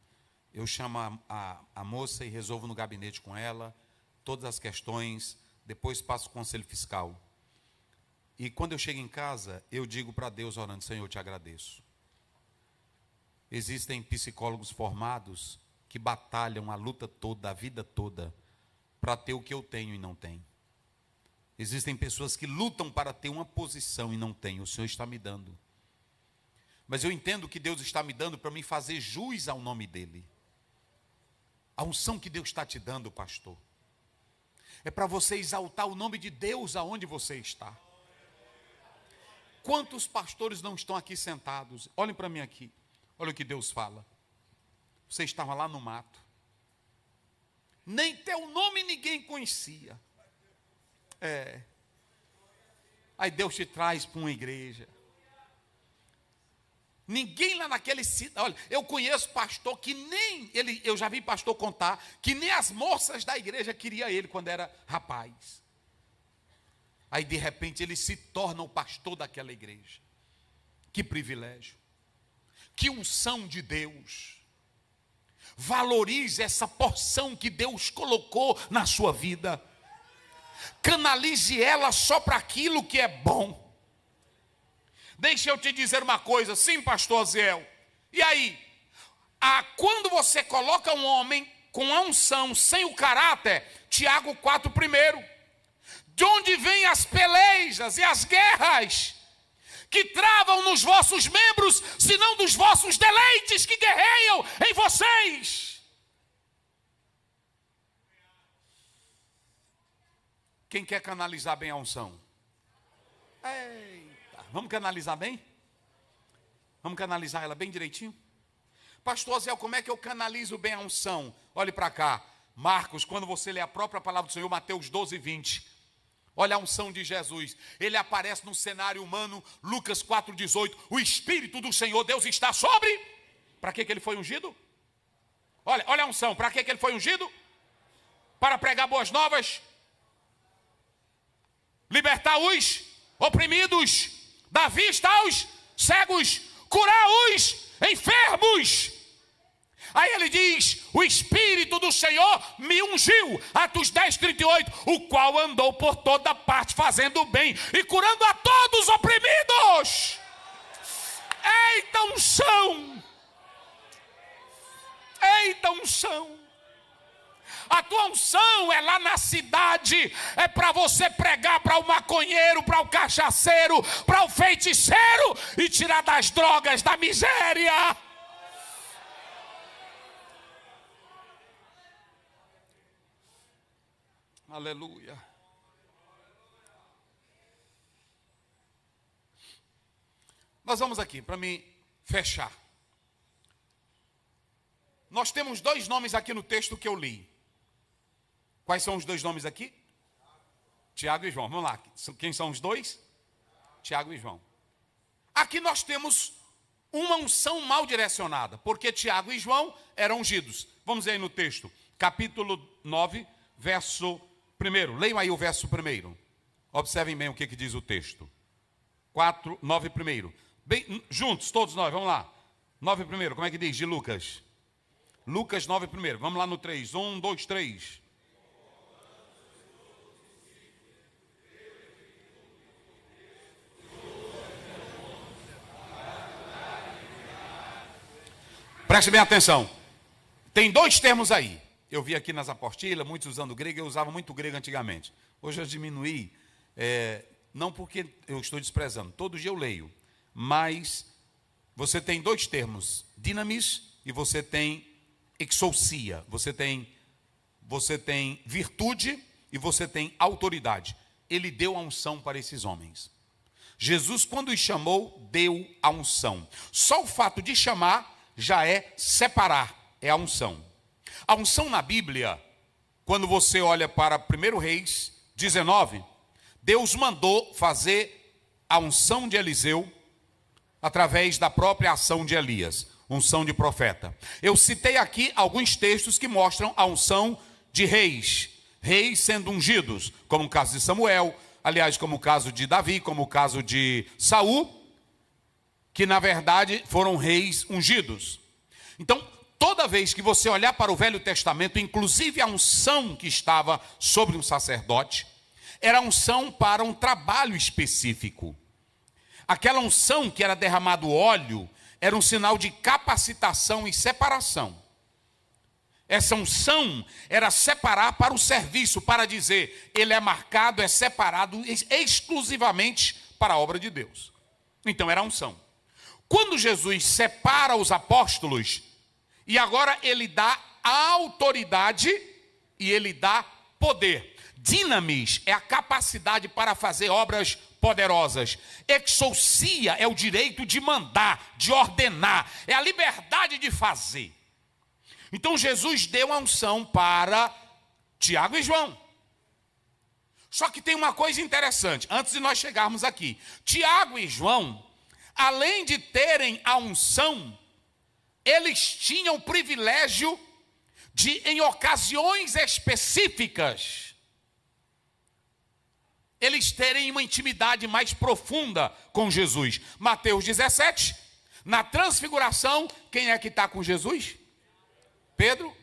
Eu chamo a moça e resolvo no gabinete com ela todas as questões, depois passo o conselho fiscal. E quando eu chego em casa, eu digo para Deus orando: Senhor, eu te agradeço. Existem psicólogos formados que batalham a luta toda, a vida toda, para ter o que eu tenho e não tenho. Existem pessoas que lutam para ter uma posição e não têm. O Senhor está me dando. Mas eu entendo que Deus está me dando para me fazer jus ao nome dEle. A unção que Deus está te dando, pastor, é para você exaltar o nome de Deus aonde você está. Quantos pastores não estão aqui sentados? Olhem para mim aqui, olha o que Deus fala. Você estava lá no mato, nem teu nome ninguém conhecia. Aí Deus te traz para uma igreja. Ninguém lá naquele... Olha, eu conheço pastor que nem... eu já vi pastor contar que nem as moças da igreja queriam ele quando era rapaz. Aí de repente ele se torna o pastor daquela igreja. Que privilégio. Que unção de Deus. Valorize essa porção que Deus colocou na sua vida. Canalize ela só para aquilo que é bom. Deixa eu te dizer uma coisa, sim, pastor Aziel. E aí? Quando você coloca um homem com a unção, sem o caráter, Tiago 4 primeiro. De onde vêm as pelejas e as guerras que travam nos vossos membros, senão dos vossos deleites que guerreiam em vocês? Quem quer canalizar bem a unção? Eita, vamos canalizar bem? Vamos canalizar ela bem direitinho? Pastor Zé, como é que eu canalizo bem a unção? Olhe para cá, Marcos, quando você lê a própria palavra do Senhor, Mateus 12, 20. Olha a unção de Jesus, ele aparece no cenário humano, Lucas 4,18, o Espírito do Senhor, Deus está sobre. Para que ele foi ungido? Olha a unção, para que ele foi ungido? Para pregar boas novas, libertar os oprimidos, dar vista aos cegos, curar os enfermos. Aí ele diz, o Espírito do Senhor me ungiu, Atos 10, 38, o qual andou por toda parte fazendo bem e curando a todos os oprimidos. Eita unção! Eita unção! A tua unção é lá na cidade, é para você pregar para o maconheiro, para o cachaceiro, para o feiticeiro e tirar das drogas, da miséria. Aleluia. Nós vamos aqui, para me fechar. Nós temos dois nomes aqui no texto que eu li. Quais são os dois nomes aqui? Tiago e João. Vamos lá. Quem são os dois? Tiago e João. Aqui nós temos uma unção mal direcionada, porque Tiago e João eram ungidos. Vamos ver aí no texto, capítulo 9, verso 1. Leiam aí o verso 1. Observem bem o que diz o texto. 9, 1. Bem, juntos, todos nós, vamos lá. 9, 1. Como é que diz de Lucas? Lucas 9, 1. Vamos lá no 3. 1, 2, 3. Preste bem atenção. Tem dois termos aí. Eu vi aqui nas apostilas, muitos usando grego, eu usava muito grego antigamente. Hoje eu diminuí, não porque eu estou desprezando, todo dia eu leio. Mas você tem dois termos, dinamis e você tem exousia. Você tem virtude e você tem autoridade. Ele deu a unção para esses homens. Jesus, quando os chamou, deu a unção. Só o fato de chamar já é separar, é a unção. A unção na Bíblia, quando você olha para 1 Reis 19, Deus mandou fazer a unção de Eliseu através da própria ação de Elias, unção de profeta. Eu citei aqui alguns textos que mostram a unção de reis sendo ungidos, como o caso de Samuel, aliás, como o caso de Davi, como o caso de Saul, que na verdade foram reis ungidos. Então, toda vez que você olhar para o Velho Testamento, inclusive a unção que estava sobre um sacerdote, era unção para um trabalho específico. Aquela unção que era derramado óleo, era um sinal de capacitação e separação. Essa unção era separar para o serviço, para dizer, ele é marcado, é separado exclusivamente para a obra de Deus. Então era unção. Quando Jesus separa os apóstolos, e agora ele dá autoridade e ele dá poder. Dinamis é a capacidade para fazer obras poderosas. Exousia é o direito de mandar, de ordenar, é a liberdade de fazer. Então Jesus deu a unção para Tiago e João. Só que tem uma coisa interessante, antes de nós chegarmos aqui. Tiago e João, além de terem a unção, eles tinham o privilégio de, em ocasiões específicas, eles terem uma intimidade mais profunda com Jesus. Mateus 17, na transfiguração, quem é que está com Jesus? Pedro,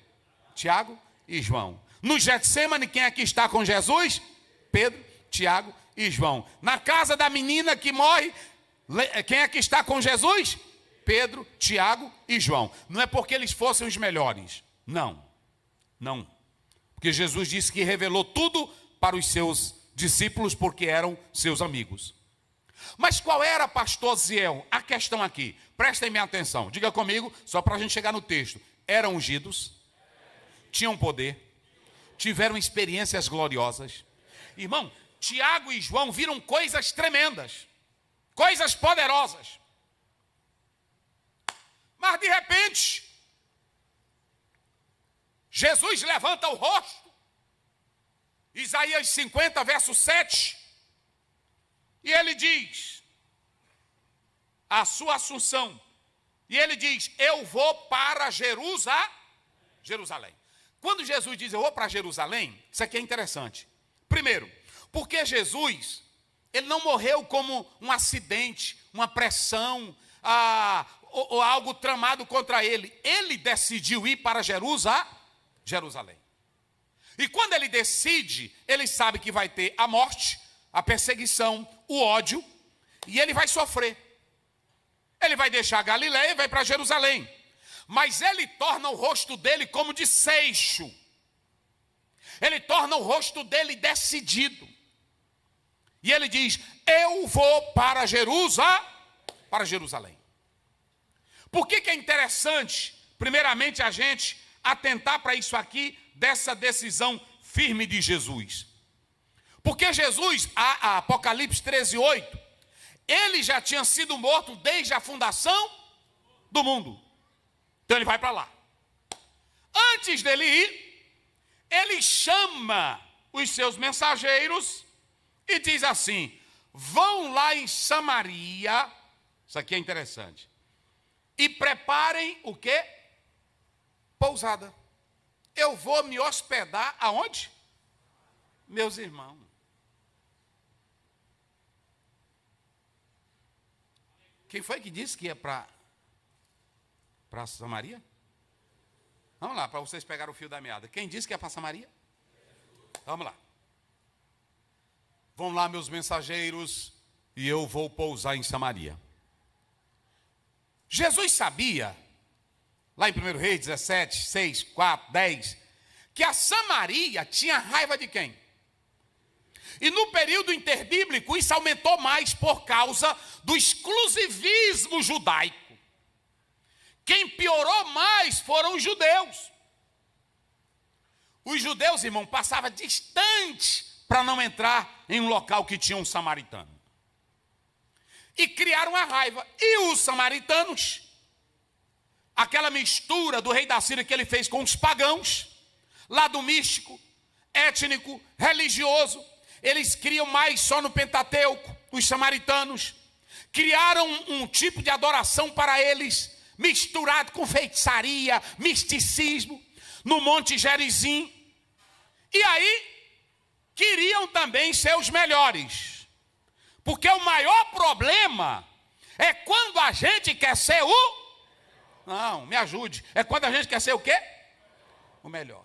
Tiago e João. No Getsêmani, quem é que está com Jesus? Pedro, Tiago e João. Na casa da menina que morre, quem é que está com Jesus? Pedro, Tiago e João. Não é porque eles fossem os melhores. Não. Porque Jesus disse que revelou tudo para os seus discípulos porque eram seus amigos. Mas qual era, pastor Ziel, a questão aqui? Prestem minha atenção, diga comigo, só para a gente chegar no texto. Eram ungidos, tinham poder, tiveram experiências gloriosas. Irmão, Tiago e João viram coisas tremendas, coisas poderosas. Mas de repente, Jesus levanta o rosto, Isaías 50, verso 7, e ele diz, a sua assunção, e ele diz, eu vou para Jerusalém. Quando Jesus diz, eu vou para Jerusalém, isso aqui é interessante. Primeiro, porque Jesus, ele não morreu como um acidente, uma pressão, ou algo tramado contra ele. Ele decidiu ir para Jerusalém. E quando ele decide, ele sabe que vai ter a morte, a perseguição, o ódio, e ele vai sofrer. Ele vai deixar a Galileia e vai para Jerusalém. Mas ele torna o rosto dele como de seixo. Ele torna o rosto dele decidido. E ele diz, eu vou para Jerusalém. Por que é interessante, primeiramente, a gente atentar para isso aqui, dessa decisão firme de Jesus? Porque Jesus, a Apocalipse 13, 8, ele já tinha sido morto desde a fundação do mundo. Então ele vai para lá. Antes dele ir, ele chama os seus mensageiros e diz assim, vão lá em Samaria, isso aqui é interessante, e preparem o quê? Pousada. Eu vou me hospedar aonde? Meus irmãos. Quem foi que disse que ia para Samaria? Vamos lá, para vocês pegarem o fio da meada. Quem disse que ia para Samaria? Vamos lá. Vão lá, meus mensageiros, e eu vou pousar em Samaria. Jesus sabia, lá em 1 Reis 17, 6, 4, 10, que a Samaria tinha raiva de quem? E no período interbíblico, isso aumentou mais por causa do exclusivismo judaico. Quem piorou mais foram os judeus. Os judeus, irmão, passavam distante para não entrar em um local que tinha um samaritano. E criaram a raiva. E os samaritanos, aquela mistura do rei da Síria que ele fez com os pagãos, lado místico, étnico, religioso, eles criam mais só no Pentateuco, os samaritanos, criaram um tipo de adoração para eles, misturado com feitiçaria, misticismo, no Monte Gerizim. E aí, queriam também ser os melhores. Porque o maior problema é quando a gente quer ser o... Não, me ajude. É quando a gente quer ser o quê? O melhor.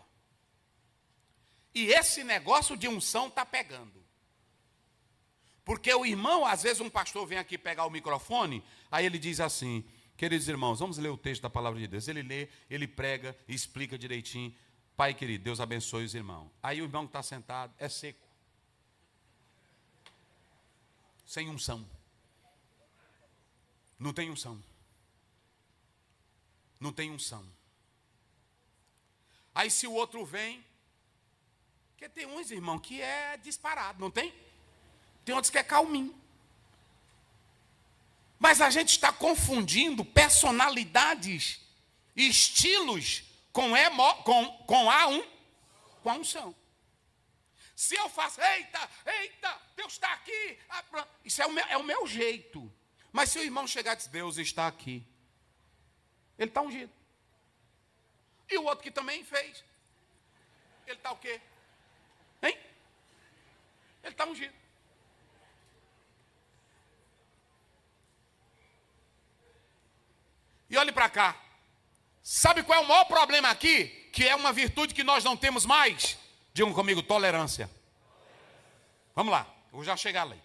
E esse negócio de unção está pegando. Porque o irmão, às vezes um pastor vem aqui pegar o microfone, aí ele diz assim, queridos irmãos, vamos ler o texto da palavra de Deus. Ele lê, ele prega, explica direitinho. Pai querido, Deus abençoe os irmãos. Aí o irmão que está sentado é seco. Sem unção. Não tem unção. Não tem unção. Aí se o outro vem Porque tem uns, irmão, que é disparado, não tem? Tem outros que é calminho. Mas a gente está confundindo personalidades e estilos com a unção. Se eu faço, eita, Deus está aqui. Isso é o meu jeito. Mas se o irmão chegar e dizer, Deus está aqui, ele está ungido. E o outro que também fez, ele está o quê? Hein? Ele está ungido. E olhe para cá. Sabe qual é o maior problema aqui? Que é uma virtude que nós não temos mais? Digam comigo, tolerância. Vamos lá, eu vou já chegar lá.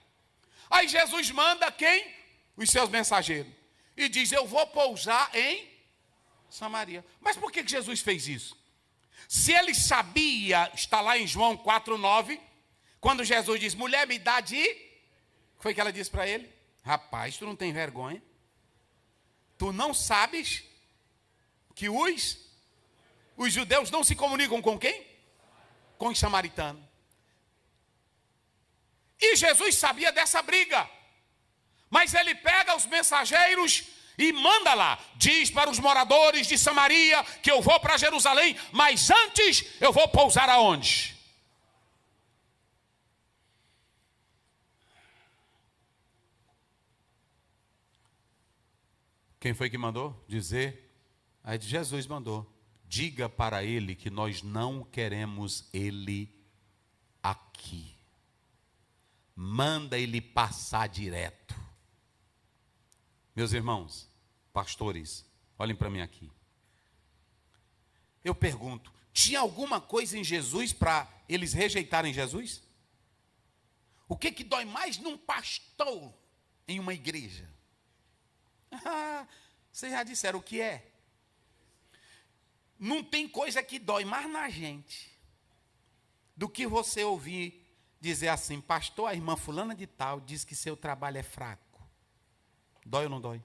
Aí Jesus manda quem? Os seus mensageiros. E diz, eu vou pousar em Samaria. Mas por que Jesus fez isso? Se ele sabia, está lá em João 4,9, quando Jesus diz, mulher, me dá de... O que foi que ela disse para ele? Rapaz, tu não tem vergonha? Tu não sabes que os judeus não se comunicam com quem? Com os samaritanos. E Jesus sabia dessa briga. Mas ele pega os mensageiros e manda lá. Diz para os moradores de Samaria que eu vou para Jerusalém, mas antes eu vou pousar aonde? Quem foi que mandou dizer? Aí Jesus mandou. Diga para ele que nós não queremos ele aqui. Manda ele passar direto. Meus irmãos, pastores, olhem para mim aqui. Eu pergunto, tinha alguma coisa em Jesus para eles rejeitarem Jesus? O que dói mais num pastor em uma igreja? Vocês já disseram o que é? Não tem coisa que dói mais na gente do que você ouvir dizer assim, pastor, a irmã fulana de tal diz que seu trabalho é fraco. Dói ou não dói?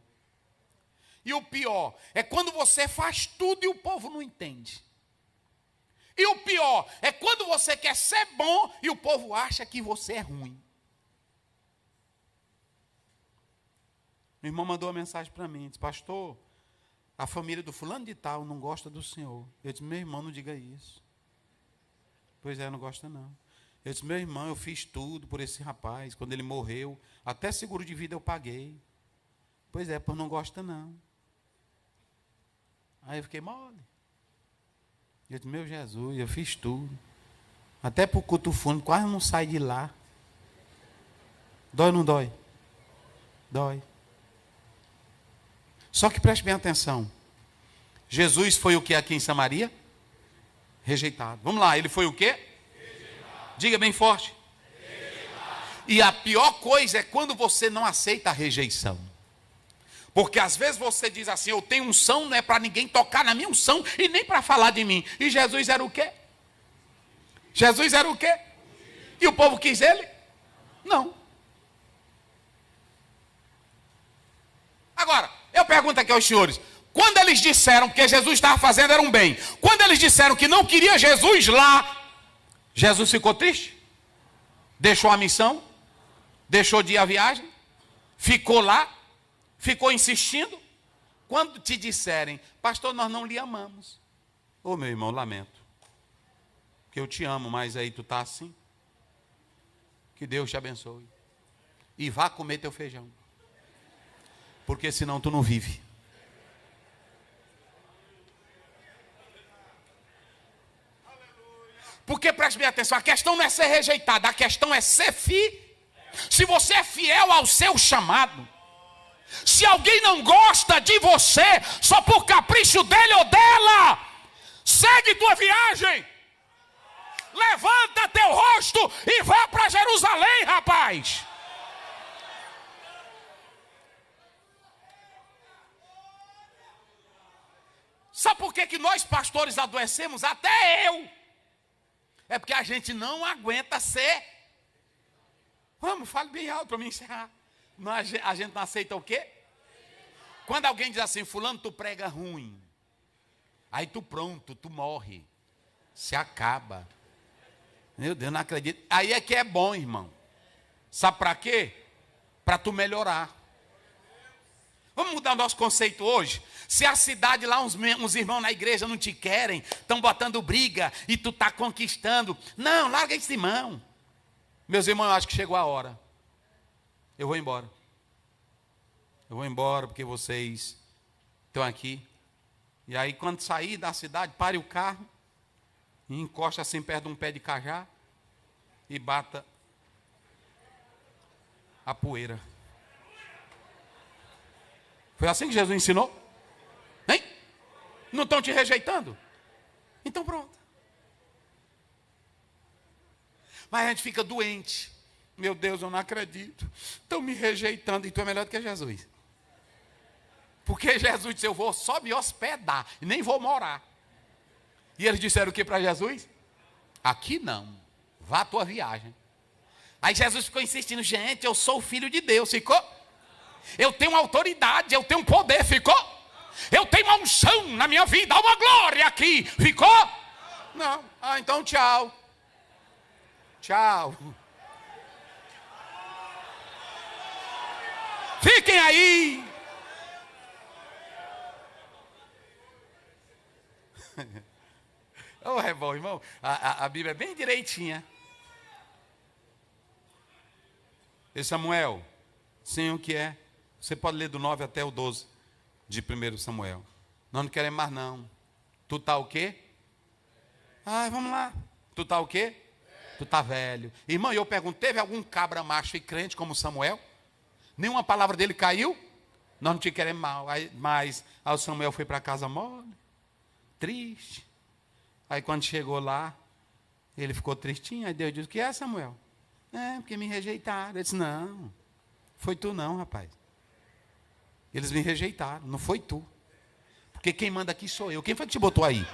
E o pior é quando você faz tudo e o povo não entende. E o pior é quando você quer ser bom e o povo acha que você é ruim. Meu irmão mandou uma mensagem para mim, disse, pastor, a família do fulano de tal não gosta do senhor. Eu disse, meu irmão, não diga isso. Pois é, não gosta não. Eu disse, meu irmão, eu fiz tudo por esse rapaz. Quando ele morreu, até seguro de vida eu paguei. Pois é, pois não gosta não. Aí eu fiquei mole. Eu disse, meu Jesus, eu fiz tudo. Até para o culto fúnebre, quase não sai de lá. Dói ou não dói? Dói. Só que preste bem atenção. Jesus foi o que aqui em Samaria? Rejeitado. Vamos lá, ele foi o quê? Rejeitado. Diga bem forte. Rejeitado. E a pior coisa é quando você não aceita a rejeição. Porque às vezes você diz assim, eu tenho unção, não é para ninguém tocar na minha unção e nem para falar de mim. E Jesus era o quê? Jesus era o quê? E o povo quis ele? Não. Agora, eu pergunto aqui aos senhores, quando eles disseram, porque Jesus estava fazendo era um bem, quando eles disseram que não queria Jesus lá, Jesus ficou triste? Deixou a missão? Deixou de ir à viagem? Ficou lá? Ficou insistindo? Quando te disserem, pastor, nós não lhe amamos. Ô meu irmão, lamento. Que eu te amo, mas aí tu tá assim. Que Deus te abençoe. E vá comer teu feijão. Porque senão tu não vive. Porque preste bem atenção, a questão não é ser rejeitado, a questão é ser fiel. Se você é fiel ao seu chamado, se alguém não gosta de você, só por capricho dele ou dela, segue tua viagem. Levanta teu rosto e vá para Jerusalém, rapaz. Sabe por que nós pastores adoecemos? Até eu. É porque a gente não aguenta ser. Vamos, fale bem alto para me encerrar. A gente não aceita o quê? Quando alguém diz assim, fulano, tu prega ruim. Aí tu pronto, tu morre. Se acaba. Meu Deus, não acredito. Aí é que é bom, irmão. Sabe para quê? Para tu melhorar. Vamos mudar o nosso conceito hoje? Se a cidade lá, uns irmãos na igreja não te querem, estão botando briga e tu está conquistando. Não, larga isso de mão. Meus irmãos, eu acho que chegou a hora. Eu vou embora. Eu vou embora porque vocês estão aqui. E aí quando sair da cidade, pare o carro e encosta assim perto de um pé de cajá e bata a poeira. Foi assim que Jesus ensinou? Hein? Não estão te rejeitando? Então pronto. Mas a gente fica doente. Meu Deus, eu não acredito. Estão me rejeitando e tu é melhor do que Jesus. Porque Jesus disse, eu vou só me hospedar e nem vou morar. E eles disseram o que para Jesus? Aqui não. Vá à tua viagem. Aí Jesus ficou insistindo, gente, eu sou o filho de Deus. Ficou? Eu tenho autoridade, eu tenho poder. Ficou? Eu tenho uma unção na minha vida, há uma glória aqui. Ficou? Não. Ah, então tchau. Tchau. Fiquem aí. Oh, é bom, irmão. A Bíblia é bem direitinha. E Samuel, sim, o que é? Você pode ler do 9 até o 12 de 1 Samuel. Nós não queremos mais não. Tu está o quê? Ah, vamos lá. Tu está o quê? Tu está velho. Irmão, eu pergunto, teve algum cabra macho e crente como Samuel? Nenhuma palavra dele caiu? Nós não te queremos mal. Mas o Samuel foi para casa mole, triste. Aí quando chegou lá, ele ficou tristinho. Aí Deus disse, o que é, Samuel? É, porque me rejeitaram. Ele disse, não, foi tu não, rapaz. Eles me rejeitaram, não foi tu. Porque quem manda aqui sou eu. Quem foi que te botou aí?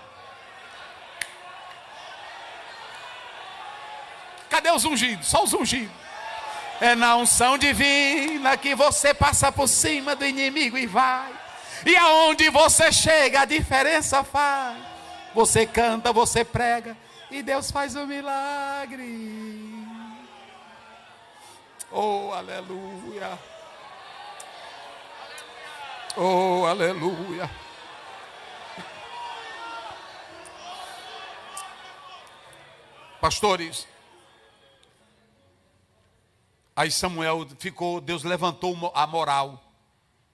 Cadê os ungidos? Só os ungidos. É na unção divina que você passa por cima do inimigo e vai. E aonde você chega, a diferença faz. Você canta, você prega e Deus faz o milagre. Oh, aleluia. Oh, aleluia. Pastores, aí Samuel ficou, Deus levantou a moral.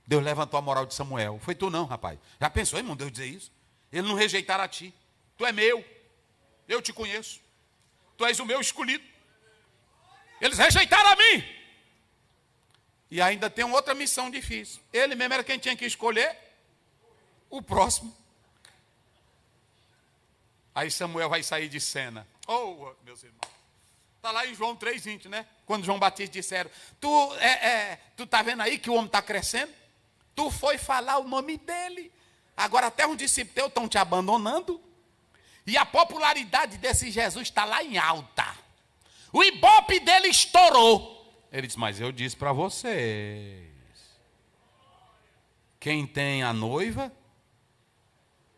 Deus levantou a moral de Samuel. Foi tu não, rapaz. Já pensou, irmão, Deus dizer isso? Ele não rejeitará a ti. Tu é meu. Eu te conheço. Tu és o meu escolhido. Eles rejeitaram a mim. E ainda tem uma outra missão difícil. Ele mesmo era quem tinha que escolher o próximo. Aí Samuel vai sair de cena. Oh, meus irmãos. Está lá em João 3,20, né? Quando João Batista disseram, tu tá vendo aí que o homem está crescendo? Tu foi falar o nome dele. Agora até uns discípulos teus estão te abandonando. E a popularidade desse Jesus está lá em alta. O ibope dele estourou. Ele disse, mas eu disse para vocês. Quem tem a noiva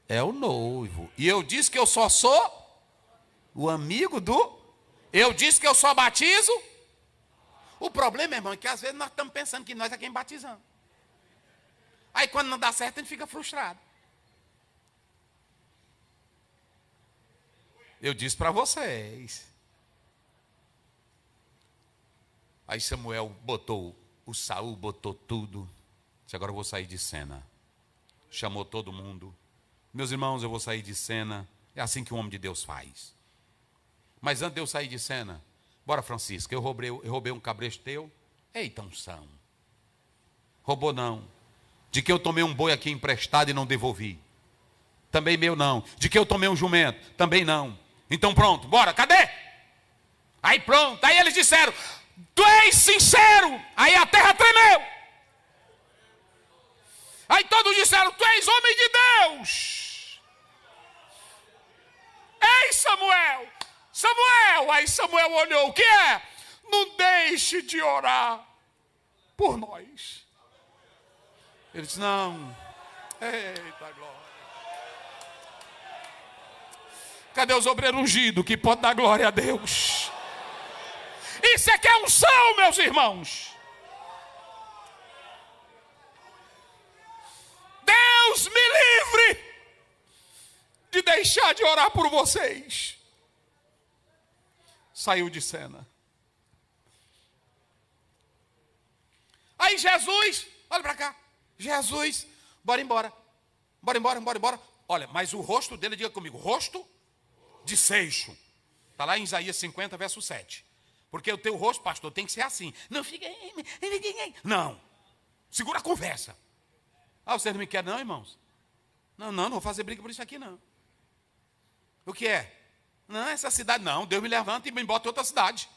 é o noivo. E eu disse que eu só sou o amigo do... Eu disse que eu só batizo. O problema, irmão, é que às vezes nós estamos pensando que nós é quem batizamos. Aí quando não dá certo, a gente fica frustrado. Eu disse para vocês. Aí Samuel botou, o Saul botou tudo. Disse, agora eu vou sair de cena. Chamou todo mundo. Meus irmãos, eu vou sair de cena. É assim que um homem de Deus faz. Mas antes de eu sair de cena, bora, Francisco, eu roubei um cabresto teu. Eita, unção. Roubou não. De que eu tomei um boi aqui emprestado e não devolvi. Também meu não. De que eu tomei um jumento. Também não. Então pronto, bora, cadê? Aí pronto, aí eles disseram, tu és sincero. Aí a terra tremeu. Aí todos disseram, tu és homem de Deus. Ei, Samuel. Samuel. Aí Samuel olhou, o que é? Não deixe de orar por nós. Ele disse, não. Eita glória. Cadê os obreiros ungidos que podem dar glória a Deus? Isso é que é unção, meus irmãos. Deus me livre de deixar de orar por vocês. Saiu de cena. Aí Jesus, olha para cá. Jesus, bora embora. Bora embora. Olha, mas o rosto dele, diga comigo, rosto de seixo. Está lá em Isaías 50, verso 7. Porque o teu rosto, pastor, tem que ser assim. Não fica... Não. Segura a conversa. Ah, vocês não me querem não, irmãos? Não vou fazer briga por isso aqui, não. O que é? Não, essa cidade não. Deus me levanta e me bota em outra cidade.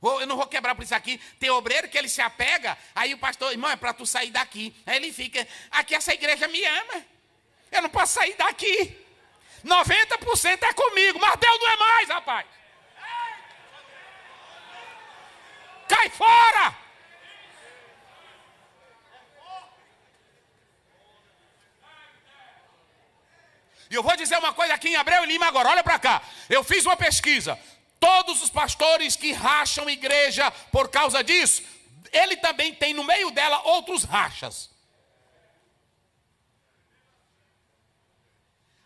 Eu não vou quebrar por isso aqui. Tem obreiro que ele se apega, aí o pastor, irmão, é para tu sair daqui. Aí ele fica, aqui essa igreja me ama. Eu não posso sair daqui. 90% é comigo, mas Deus não é mais, rapaz. Cai fora! E eu vou dizer uma coisa aqui em Abreu e Lima agora, olha para cá. Eu fiz uma pesquisa. Todos os pastores que racham igreja por causa disso, ele também tem no meio dela outros rachas.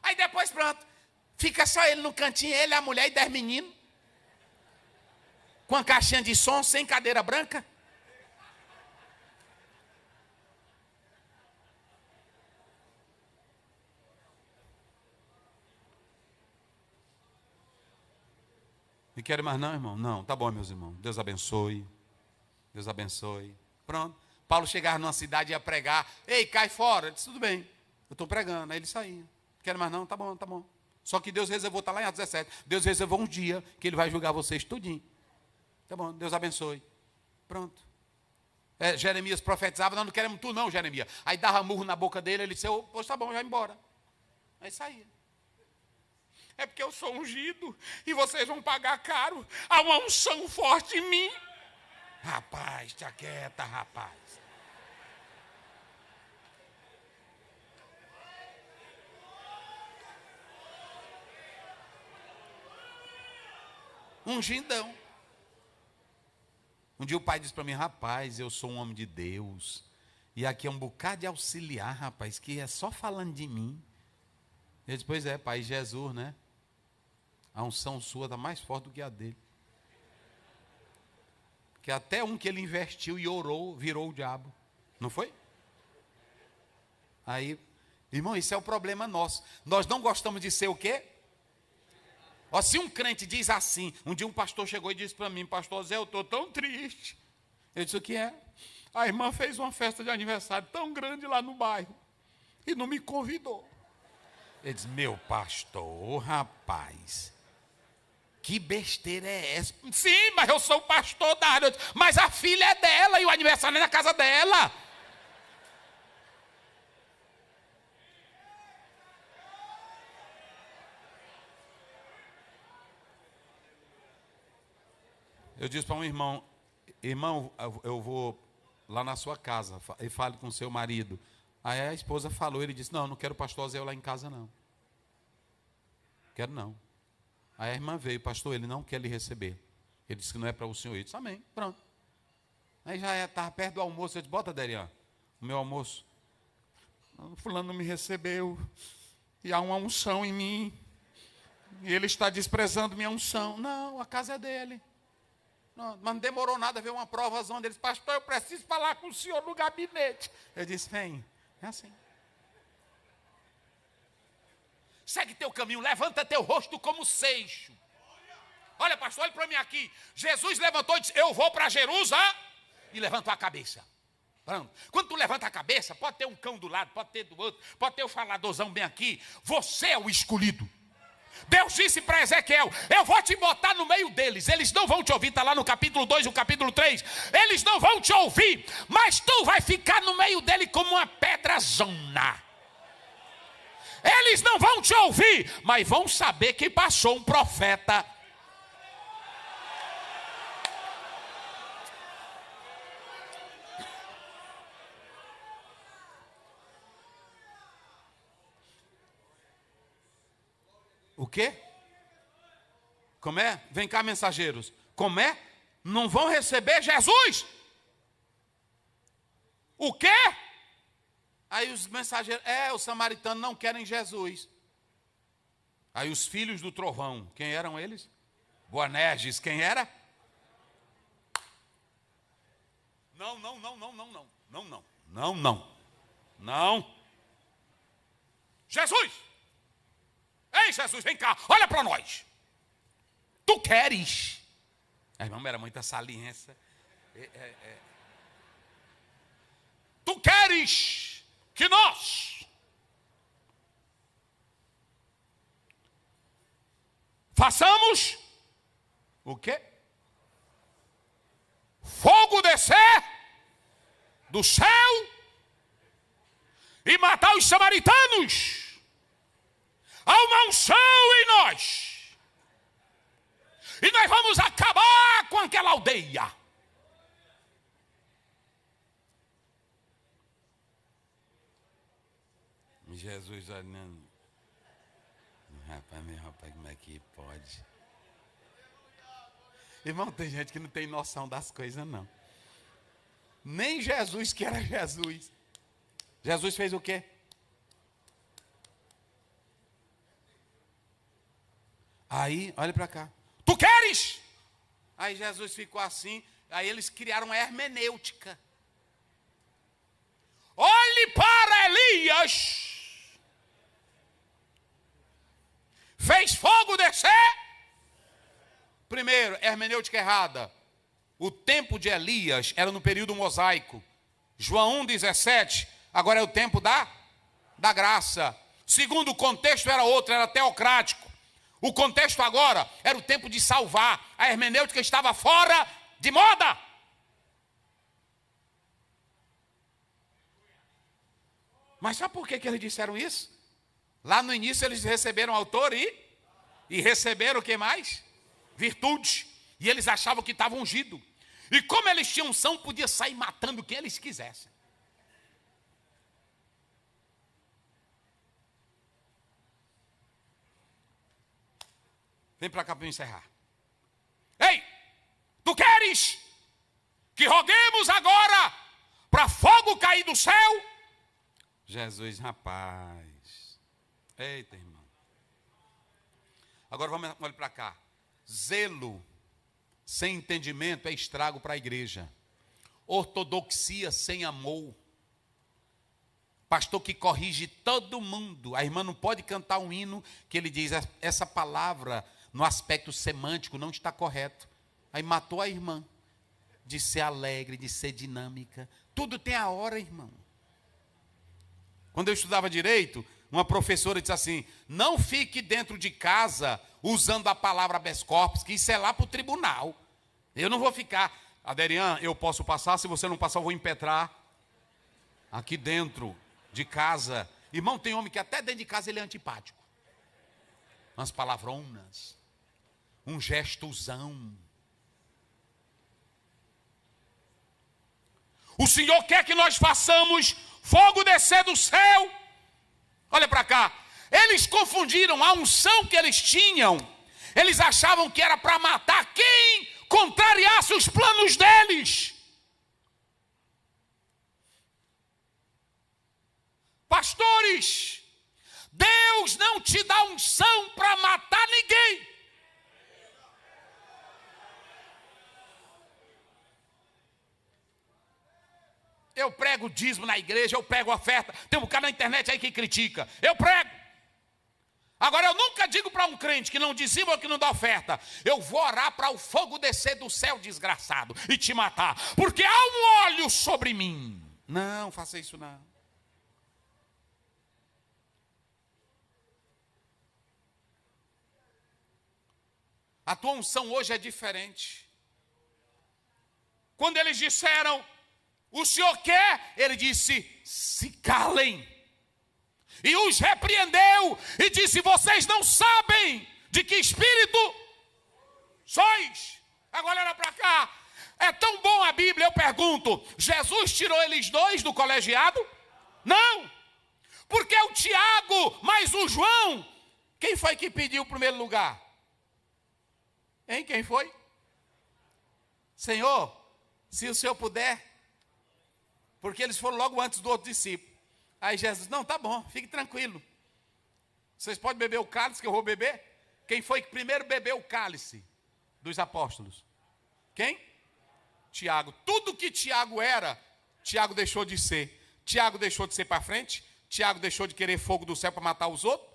Aí depois pronto, fica só ele no cantinho, ele, a mulher e 10 meninos. Com a caixinha de som, sem cadeira branca. Me querem mais não, irmão? Não, tá bom, meus irmãos. Deus abençoe. Deus abençoe. Pronto. Paulo chegava numa cidade e ia pregar. Ei, cai fora. Ele disse, tudo bem, eu estou pregando. Aí ele saía. Querem mais não? Tá bom, tá bom. Só que Deus reservou, está lá em Atos 17. Deus reservou um dia que ele vai julgar vocês tudinho. Tá bom, Deus abençoe. Pronto. Jeremias profetizava, nós não queremos tu não, Jeremias. Aí dava murro na boca dele, ele disse, pois tá bom, já vai embora. Aí saía. É porque eu sou ungido e vocês vão pagar caro. Há uma unção forte em mim. Rapaz, te aquieta, rapaz. Ungidão. Um dia o pai disse para mim, rapaz, eu sou um homem de Deus. E aqui é um bocado de auxiliar, rapaz, que é só falando de mim. Eu disse, pois é, pai, Jesus, né? A unção sua está mais forte do que a dele. Que até um que ele investiu e orou, virou o diabo. Não foi? Aí, irmão, isso é o problema nosso. Nós não gostamos de ser o quê? Ó, se um crente diz assim, um dia um pastor chegou e disse para mim, pastor Zé, eu estou tão triste. Eu disse, o que é? A irmã fez uma festa de aniversário tão grande lá no bairro e não me convidou. Ele disse, meu pastor, rapaz, que besteira é essa? Sim, mas eu sou o pastor da área. Mas a filha é dela e o aniversário é na casa dela. Eu disse para um irmão, eu vou lá na sua casa e fale com seu marido. Aí a esposa falou, ele disse, não quero o pastor Zé lá em casa não. Quero não. Aí a irmã veio, pastor, ele não quer lhe receber. Ele disse que não é para o senhor. Eu disse, amém, pronto. Aí já estava perto do almoço, eu disse, bota, Derian, o meu almoço. Fulano não me recebeu, e há uma unção em mim, e ele está desprezando minha unção. Não, a casa é dele. Não, mas não demorou nada, veio uma provazão deles, pastor, eu preciso falar com o senhor no gabinete. Eu disse, vem, é assim. Segue teu caminho, levanta teu rosto como seixo. Olha, pastor, olha para mim aqui. Jesus levantou e disse, eu vou para Jerusalém. E levantou a cabeça. Pronto. Quando tu levanta a cabeça, pode ter um cão do lado, pode ter do outro, pode ter o faladorzão bem aqui. Você é o escolhido. Deus disse para Ezequiel, eu vou te botar no meio deles. Eles não vão te ouvir, está lá no capítulo 2 e no capítulo 3. Eles não vão te ouvir, mas tu vai ficar no meio dele como uma pedrazona. Eles não vão te ouvir, mas vão saber que passou um profeta. O quê? Como é? Vem cá, mensageiros. Como é? Não vão receber Jesus? O quê? Aí os mensageiros, os samaritanos não querem Jesus. Aí os filhos do trovão, quem eram eles? Boanerges, quem era? Não. Jesus! Ei, Jesus, vem cá, olha para nós. Tu queres? A irmã era muita saliência. Tu queres que nós façamos o quê? Fogo descer do céu e matar os samaritanos. Há uma unção em nós. E nós vamos acabar com aquela aldeia. Jesus olhando. Rapaz, como é que pode? Irmão, tem gente que não tem noção das coisas, não. Nem Jesus, que era Jesus. Jesus fez o quê? Aí, olha para cá. Tu queres? Aí Jesus ficou assim. Aí eles criaram uma hermenêutica. Olhe para Elias. Fez fogo descer. Primeiro, hermenêutica errada. O tempo de Elias era no período mosaico. João 1,17. Agora é o tempo da graça. Segundo, o contexto era outro, era teocrático. O contexto agora era o tempo de salvar. A hermenêutica estava fora de moda. Mas sabe por que eles disseram isso? Lá no início eles receberam autor e receberam o que mais? Virtude. E eles achavam que estavam ungidos. E como eles tinham unção, podia sair matando quem eles quisessem. Vem para cá para eu encerrar. Ei, tu queres que roguemos agora para fogo cair do céu? Jesus, rapaz. Eita, irmão. Agora vamos olhar para cá. Zelo sem entendimento é estrago para a igreja. Ortodoxia sem amor. Pastor que corrige todo mundo. A irmã não pode cantar um hino que ele diz, essa palavra no aspecto semântico não está correto. Aí matou a irmã de ser alegre, de ser dinâmica. Tudo tem a hora, irmão. Quando eu estudava direito, uma professora disse assim, não fique dentro de casa usando a palavra habeas corpus, que isso é lá para o tribunal. Eu não vou ficar, Aderian, eu posso passar, se você não passar eu vou impetrar aqui dentro de casa. Irmão, tem homem que até dentro de casa ele é antipático. Umas palavronas, um gestozão. O Senhor quer que nós façamos fogo descer do céu. Olha para cá. Eles confundiram a unção que eles tinham. Eles achavam que era para matar quem contrariasse os planos deles. Pastores, Deus não te dá unção para matar ninguém. Eu prego dízimo na igreja, eu prego oferta. Tem um cara na internet aí que critica. Eu prego. Agora eu nunca digo para um crente que não dizima ou que não dá oferta, eu vou orar para o fogo descer do céu, desgraçado, e te matar, porque há um óleo sobre mim. Não, faça isso não. A tua unção hoje é diferente. Quando eles disseram, o Senhor quer, ele disse, se calem. E os repreendeu e disse, vocês não sabem de que espírito sois. Agora olha para cá. É tão bom a Bíblia, eu pergunto, Jesus tirou eles dois do colegiado? Não. Porque o Tiago mais o João, quem foi que pediu o primeiro lugar? Hein, quem foi? Senhor, se o Senhor puder. Porque eles foram logo antes do outro discípulo. Aí Jesus, não, tá bom, fique tranquilo. Vocês podem beber o cálice que eu vou beber? Quem foi que primeiro bebeu o cálice dos apóstolos? Quem? Tiago. Tudo que Tiago era, Tiago deixou de ser. Tiago deixou de ser para frente. Tiago deixou de querer fogo do céu para matar os outros.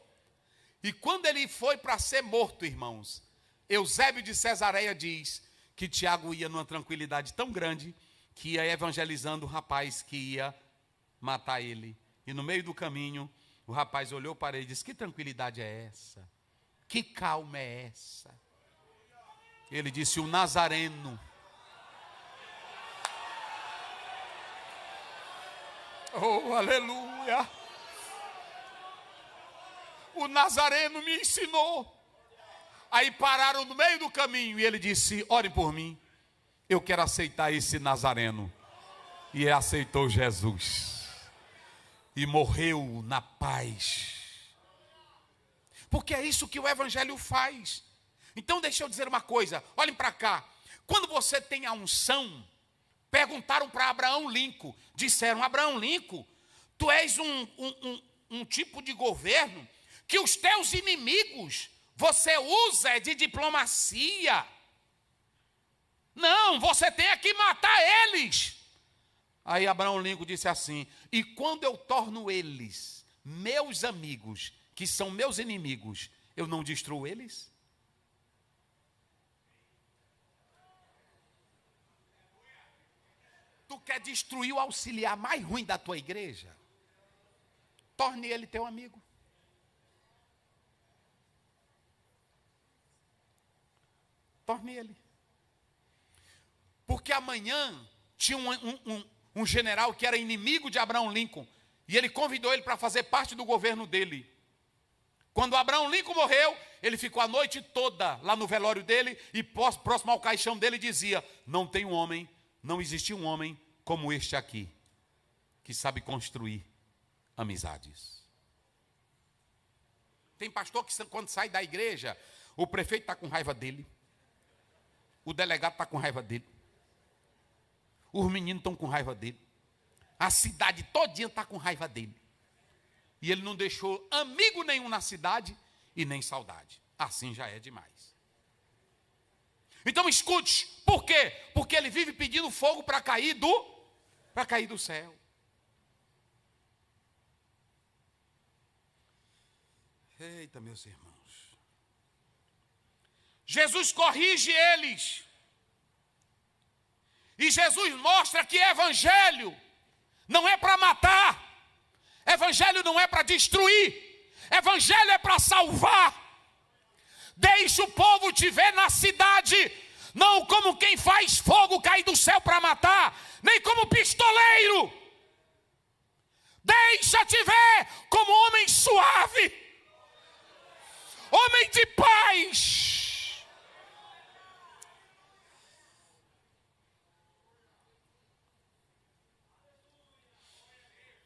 E quando ele foi para ser morto, irmãos, Eusébio de Cesareia diz que Tiago ia numa tranquilidade tão grande que ia evangelizando o rapaz que ia matar ele. E no meio do caminho, o rapaz olhou para ele e disse, que tranquilidade é essa? Que calma é essa? Ele disse, o Nazareno. Oh, aleluia! O Nazareno me ensinou. Aí pararam no meio do caminho e ele disse, orem por mim. Eu quero aceitar esse Nazareno. E ele aceitou Jesus. E morreu na paz. Porque é isso que o Evangelho faz. Então deixa eu dizer uma coisa. Olhem para cá. Quando você tem a unção, perguntaram para Abraão Lincoln. Disseram, Abraão Lincoln, tu és um tipo de governo que os teus inimigos você usa de diplomacia. Não, você tem que matar eles. Aí Abraão Lincoln disse assim, e quando eu torno eles meus amigos, que são meus inimigos, eu não destruo eles? Tu quer destruir o auxiliar mais ruim da tua igreja? Torne ele teu amigo. Torne ele. Porque amanhã tinha um general que era inimigo de Abraão Lincoln. E ele convidou ele para fazer parte do governo dele. Quando Abraão Lincoln morreu, ele ficou a noite toda lá no velório dele. E próximo ao caixão dele dizia, não tem um homem, não existe um homem como este aqui, que sabe construir amizades. Tem pastor que quando sai da igreja, o prefeito está com raiva dele. O delegado está com raiva dele. Os meninos estão com raiva dele. A cidade todinha está com raiva dele. E ele não deixou amigo nenhum na cidade e nem saudade. Assim já é demais. Então escute, por quê? Porque ele vive pedindo fogo para cair do céu. Eita, meus irmãos. Jesus corrige eles. E Jesus mostra que evangelho não é para matar. Evangelho não é para destruir. Evangelho é para salvar. Deixa o povo te ver na cidade, não como quem faz fogo cair do céu para matar, nem como pistoleiro. Deixa te ver como homem suave, homem de paz.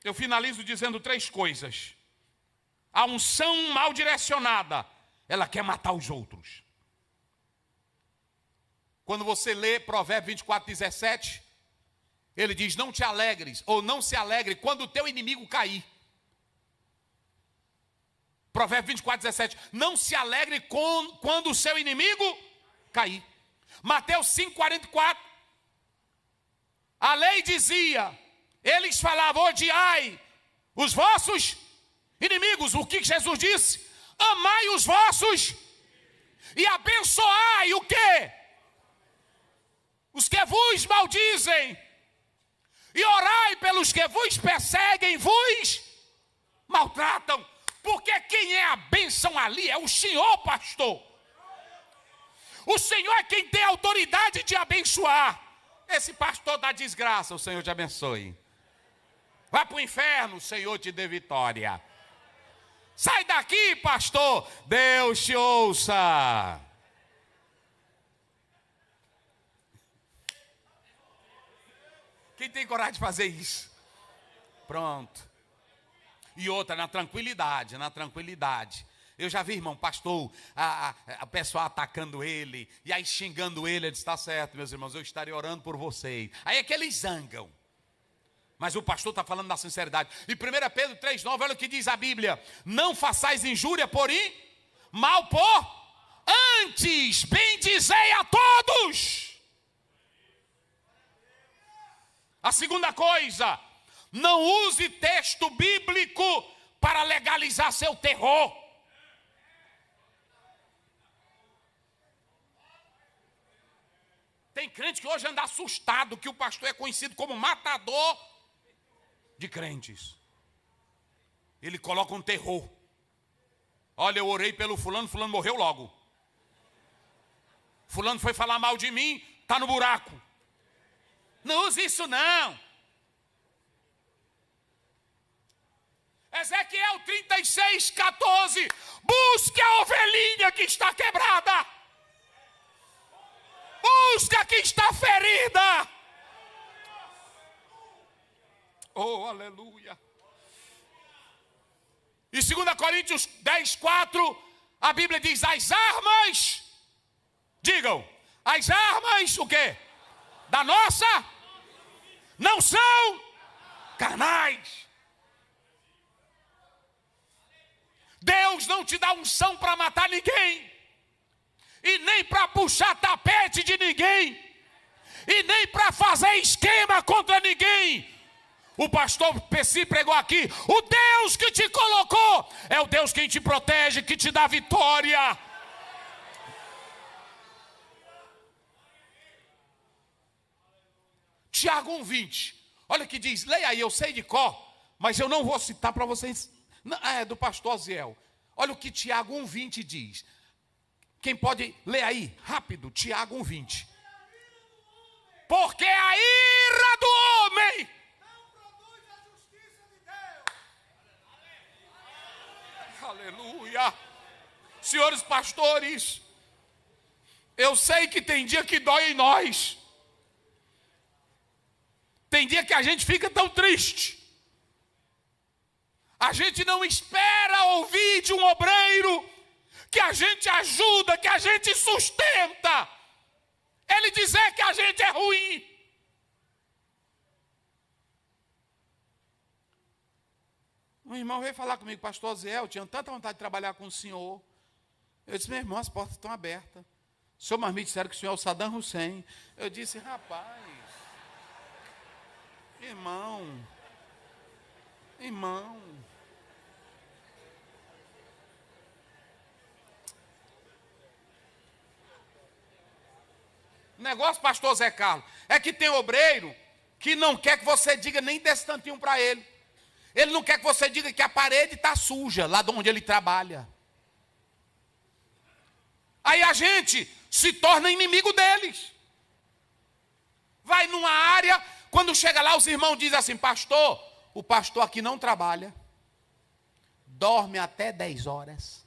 Eu finalizo dizendo 3 coisas. A unção mal direcionada, ela quer matar os outros. Quando você lê Provérbios 24:17, ele diz, não te alegres, ou não se alegre, quando o teu inimigo cair. Provérbios 24:17, não se alegre quando o seu inimigo cair. Mateus 5:44, a lei dizia, eles falavam, odiai os vossos inimigos. O que Jesus disse? Amai os vossos e abençoai o quê? Os que vos maldizem. E orai pelos que vos perseguem, vos maltratam. Porque quem é a bênção ali é o Senhor, pastor. O Senhor é quem tem autoridade de abençoar. Esse pastor da desgraça, o Senhor te abençoe. Vai para o inferno, o Senhor te dê vitória. Sai daqui, pastor, Deus te ouça. Quem tem coragem de fazer isso? Pronto. E outra, na tranquilidade. Eu já vi, irmão, pastor, a pessoa atacando ele, e aí xingando ele. Ele disse: está certo, meus irmãos, eu estarei orando por vocês. Aí é que eles zangam. Mas o pastor está falando na sinceridade. E 1 Pedro 3,9, olha o que diz a Bíblia: não façais injúria por mal por, antes bendizei a todos. A segunda coisa, não use texto bíblico para legalizar seu terror. Tem crente que hoje anda assustado que o pastor é conhecido como matador de crentes. Ele coloca um terror. Olha, eu orei pelo fulano, fulano morreu logo. Fulano foi falar mal de mim, está no buraco. Não use isso não. Ezequiel 36:14. Busque a ovelhinha que está quebrada. Busque a que está ferida. Oh, aleluia. E 2 Coríntios 10:4, a Bíblia diz: as armas, digam, as armas, o quê? Da nossa, não são carnais. Deus não te dá unção para matar ninguém, e nem para puxar tapete de ninguém, e nem para fazer esquema contra ninguém. O pastor Pessi pregou aqui: o Deus que te colocou é o Deus que te protege, que te dá vitória. Tiago 1:20, olha o que diz, leia aí, eu sei de cor, mas eu não vou citar para vocês. É do pastor Aziel. Olha o que Tiago 1:20 diz. Quem pode ler aí, rápido, Tiago 1:20. Porque a ira do homem não produz a justiça de Deus. Aleluia. Senhores pastores, eu sei que tem dia que dói em nós. Tem dia que a gente fica tão triste. A gente não espera ouvir de um obreiro que a gente ajuda, que a gente sustenta, ele dizer que a gente é ruim. Um irmão veio falar comigo: pastor Zé, eu tinha tanta vontade de trabalhar com o senhor. Eu disse: meu irmão, as portas estão abertas. O senhor, mas me disseram que o senhor é o Saddam Hussein. Eu disse: rapaz, irmão, o negócio, pastor Zé Carlos, é que tem obreiro que não quer que você diga nem desse tantinho para ele. Ele não quer que você diga que a parede está suja, lá de onde ele trabalha. Aí a gente se torna inimigo deles. Vai numa área, quando chega lá, os irmãos dizem assim: pastor, o pastor aqui não trabalha, dorme até 10 horas.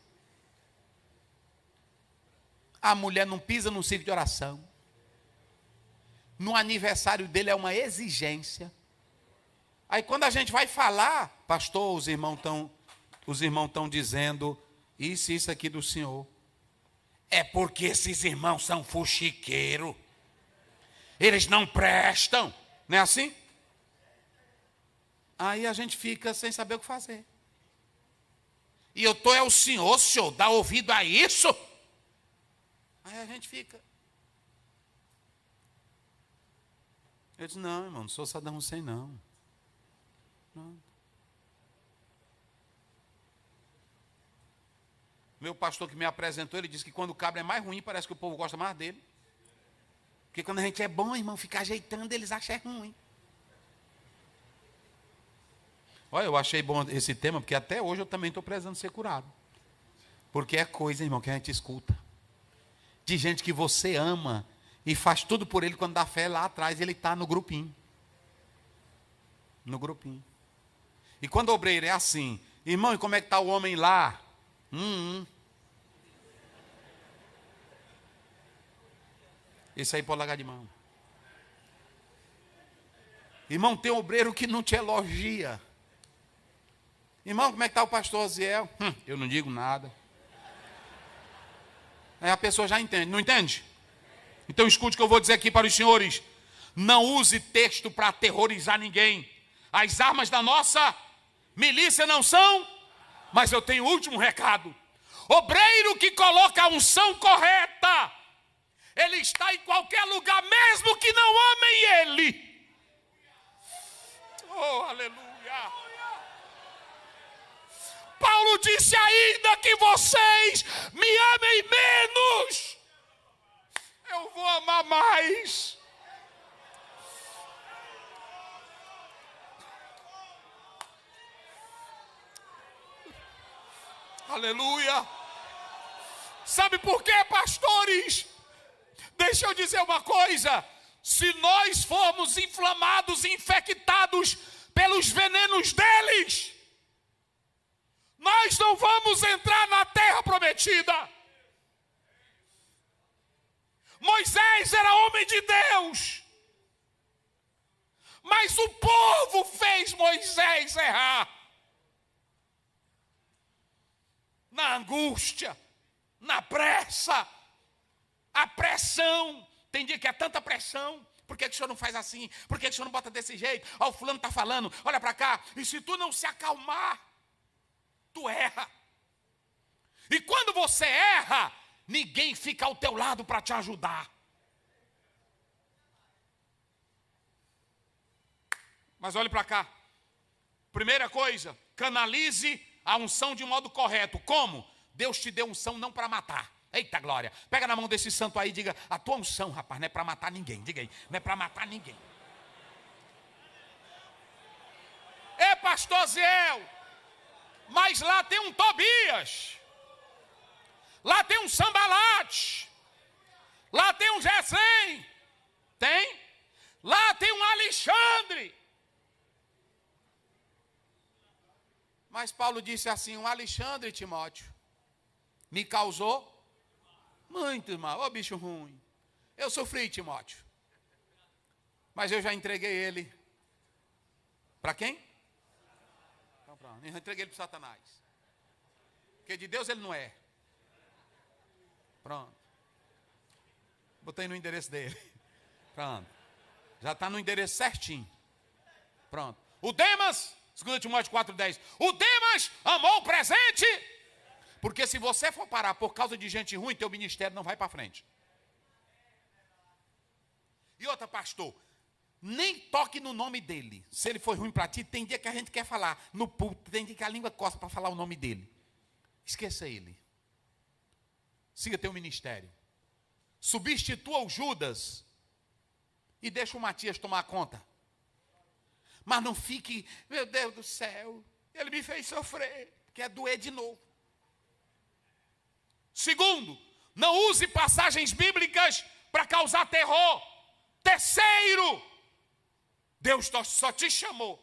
A mulher não pisa no círculo de oração. No aniversário dele é uma exigência. Aí quando a gente vai falar: pastor, os irmãos estão dizendo isso aqui do senhor. É porque esses irmãos são fuxiqueiros. Eles não prestam. Não é assim? Aí a gente fica sem saber o que fazer. E eu estou, é o senhor dá ouvido a isso? Aí a gente fica. Eu disse: não, irmão, não sou Saddam Hussein, não. Meu pastor que me apresentou, ele disse que quando o cabra é mais ruim, parece que o povo gosta mais dele. Porque quando a gente é bom, irmão, fica ajeitando, eles acham ruim. Olha, eu achei bom esse tema, porque até hoje eu também estou precisando ser curado. Porque é coisa, irmão, que a gente escuta. De gente que você ama e faz tudo por ele, quando dá fé lá atrás, ele está no grupinho. No grupinho. E quando o obreiro é assim: irmão, e como é que está o homem lá? Esse aí pode largar de mão. Irmão, tem obreiro que não te elogia. Irmão, como é que está o pastor Aziel? Eu não digo nada. Aí a pessoa já entende, não entende? Então escute o que eu vou dizer aqui para os senhores. Não use texto para aterrorizar ninguém. As armas da nossa milícia não são, mas eu tenho o último recado. Obreiro que coloca a unção correta, ele está em qualquer lugar, mesmo que não amem ele. Oh, aleluia. Paulo disse: ainda que vocês me amem menos, eu vou amar mais. Aleluia. Sabe por quê, pastores? Deixa eu dizer uma coisa. Se nós formos inflamados e infectados pelos venenos deles, nós não vamos entrar na terra prometida. Moisés era homem de Deus, mas o povo fez Moisés errar. Na angústia, na pressa, a pressão. Tem dia que é tanta pressão. Por que o senhor não faz assim? Por que o senhor não bota desse jeito? Ó, o fulano está falando, olha para cá. E se tu não se acalmar, tu erra. E quando você erra, ninguém fica ao teu lado para te ajudar. Mas olhe para cá. Primeira coisa, canalize a unção de modo correto. Como? Deus te deu unção não para matar. Eita glória. Pega na mão desse santo aí e diga: a tua unção, rapaz, não é para matar ninguém. Diga aí, não é para matar ninguém. É, pastor Ziel, mas lá tem um Tobias, lá tem um Sambalate, lá tem um Gesem, tem? Lá tem um Alexandre. Mas Paulo disse assim: um Alexandre, Timóteo, me causou muito mal. Ô bicho ruim. Eu sofri, Timóteo, mas eu já entreguei ele. Para quem? Então, pronto. Eu entreguei ele para Satanás. Porque de Deus ele não é. Pronto. Botei no endereço dele. Pronto. Já está no endereço certinho. Pronto. O Demas, 2 Timóteo 4,10. O Demas amou o presente. Porque se você for parar por causa de gente ruim, teu ministério não vai para frente. E outra, pastor, nem toque no nome dele. Se ele for ruim para ti, tem dia que a gente quer falar no púlpito, tem dia que a língua coça para falar o nome dele. Esqueça ele. Siga teu ministério. Substitua o Judas e deixa o Matias tomar conta. Mas não fique, meu Deus do céu, ele me fez sofrer, quer doer de novo. Segundo, não use passagens bíblicas para causar terror. Terceiro, Deus só te chamou.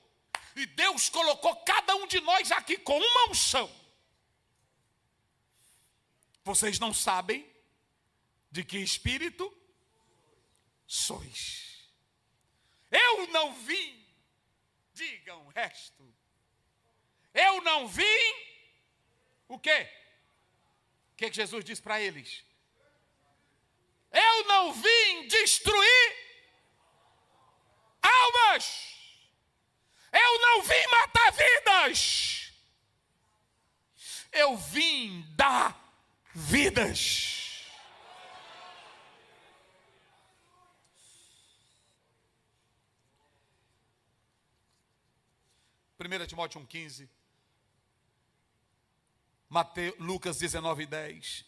E Deus colocou cada um de nós aqui com uma unção. Vocês não sabem de que espírito sois. Eu não vim, digam o resto. Eu não vim, o quê? O que Jesus disse para eles? Eu não vim destruir almas. Eu não vim matar vidas. Eu vim dar vidas. Primeira Timóteo 1,15. Lucas 19,10.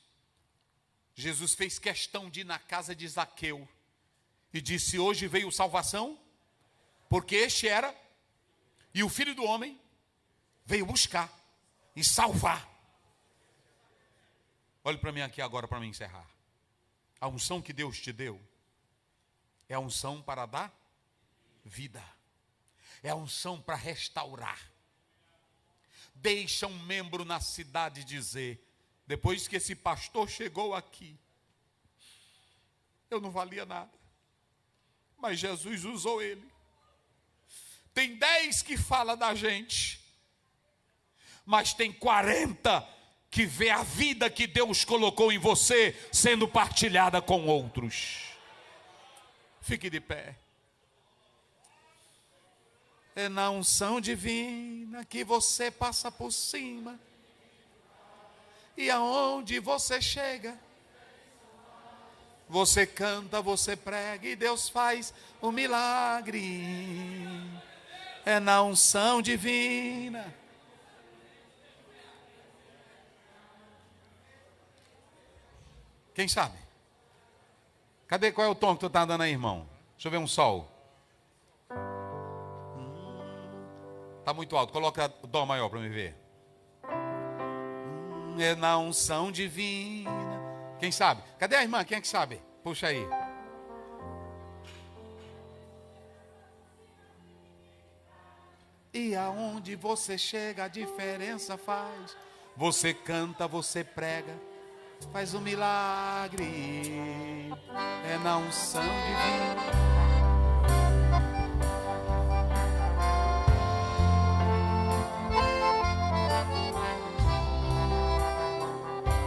Jesus fez questão de ir na casa de Zaqueu e disse: hoje veio salvação, porque este era, e o Filho do Homem veio buscar e salvar. Olhe para mim aqui agora para me encerrar. A unção que Deus te deu é a unção para dar vida, é a unção para restaurar. Deixa um membro na cidade dizer: depois que esse pastor chegou aqui, eu não valia nada, mas Jesus usou ele. Tem 10 que fala da gente, mas tem 40 que vê a vida que Deus colocou em você sendo partilhada com outros. Fique de pé. É na unção divina que você passa por cima, e aonde você chega, você canta, você prega, e Deus faz um milagre. É na unção divina. Quem sabe? Cadê, qual é o tom que tu está dando aí, irmão? Deixa eu ver um sol. Está muito alto, coloca o dó maior para me ver. É na unção divina. Quem sabe? Cadê a irmã? Quem é que sabe? Puxa aí. E aonde você chega, a diferença faz. Você canta, você prega, faz um milagre. É na unção divina.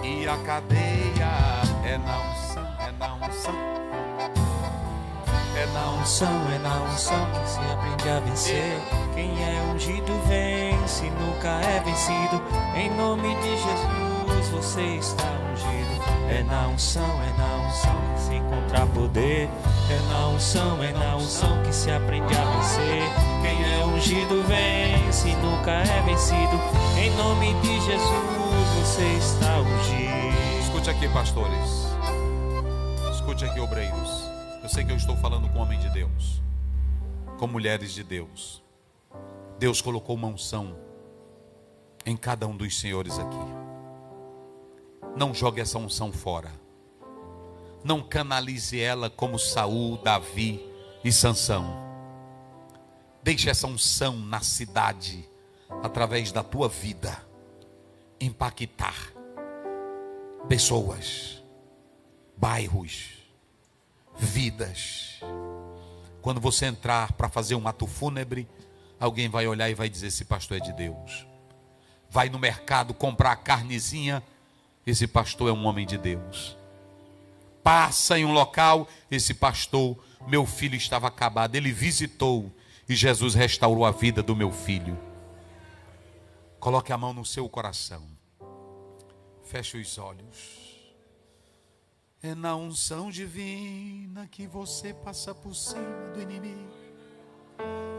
E a cadeia é na unção, é na unção. É na unção, É na unção que se aprende a vencer. Quem é ungido vence, nunca é vencido. Em nome de Jesus você está ungido. É na unção que se encontra poder. É na unção que se aprende a vencer. Quem é ungido vence, nunca é vencido. Em nome de Jesus você está ungido. Escute aqui, pastores. Escute aqui, obreiros. Eu sei que eu estou falando com homem de Deus, com mulheres de Deus. Deus colocou uma unção em cada um dos senhores aqui. Não jogue essa unção fora. Não canalize ela como Saul, Davi e Sansão. Deixe essa unção na cidade, através da tua vida, impactar pessoas, bairros, vidas. Quando você entrar para fazer um ato fúnebre, alguém vai olhar e vai dizer: esse pastor é de Deus. Vai no mercado comprar a carnezinha, esse pastor é um homem de Deus. Passa em um local, esse pastor, meu filho estava acabado, ele visitou e Jesus restaurou a vida do meu filho. Coloque a mão no seu coração, feche os olhos. É na unção divina que você passa por cima do inimigo,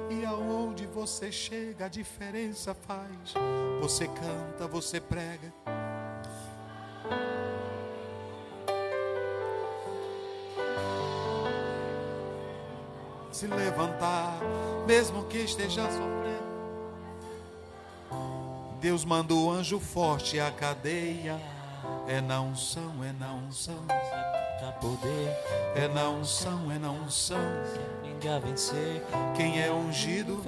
e aonde você chega a diferença faz. Você canta, você prega. Se levantar, mesmo que esteja sofrendo, Deus manda o anjo forte, a cadeia. É na unção, é na unção, Dá poder, é na unção, é na unção. aprende a vencer. Quem é ungido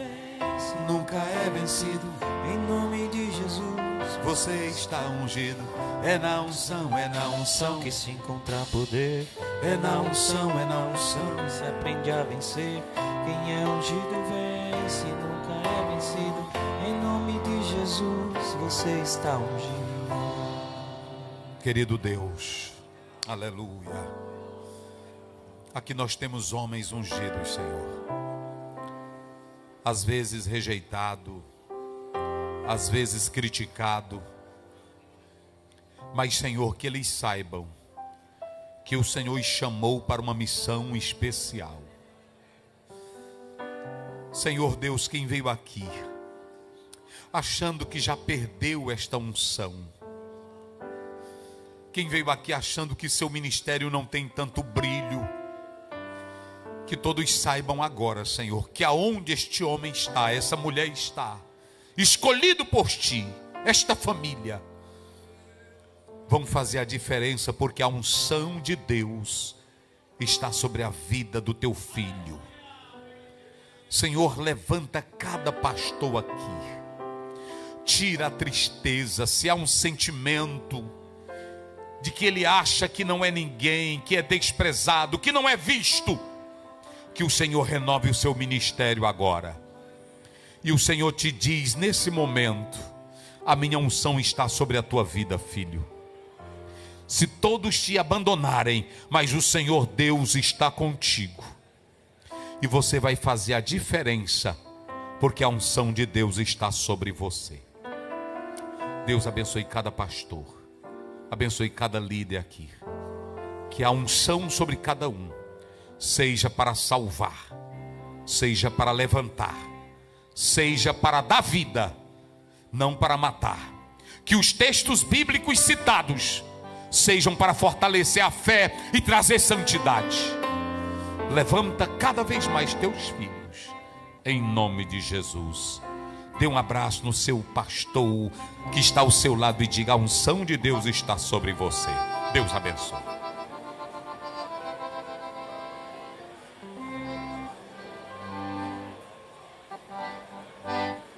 nunca é vencido. Em nome de Jesus Você está ungido. É na unção, é na unção. que se encontra poder. É na unção, é na unção. Se aprende a vencer. Quem é ungido vence, nunca é vencido. Em nome de Jesus você está ungido. Querido Deus, aleluia. Aqui nós temos homens ungidos, Senhor. Às vezes rejeitado, às vezes criticado, mas, Senhor, que eles saibam que o Senhor os chamou para uma missão especial. Senhor Deus, quem veio aqui achando que já perdeu esta unção, quem veio aqui achando que seu ministério não tem tanto brilho, que todos saibam agora, Senhor, que aonde este homem está, essa mulher está, escolhido por Ti, esta família, vão fazer a diferença, porque a unção de Deus está sobre a vida do Teu filho. Senhor, levanta cada pastor aqui, tira a tristeza, se há um sentimento de que ele acha que não é ninguém, que é desprezado, que não é visto, que o Senhor renove o seu ministério agora. E o Senhor te diz nesse momento: a minha unção está sobre a tua vida, filho. Se todos te abandonarem, mas o Senhor Deus está contigo, e você vai fazer a diferença, porque a unção de Deus está sobre você. Deus abençoe cada pastor, abençoe cada líder aqui, que a unção sobre cada um seja para salvar, seja para levantar, seja para dar vida, não para matar. Que os textos bíblicos citados sejam para fortalecer a fé e trazer santidade. Levanta cada vez mais teus filhos, em nome de Jesus. Dê um abraço no seu pastor que está ao seu lado e diga: a unção de Deus está sobre você. Deus abençoe.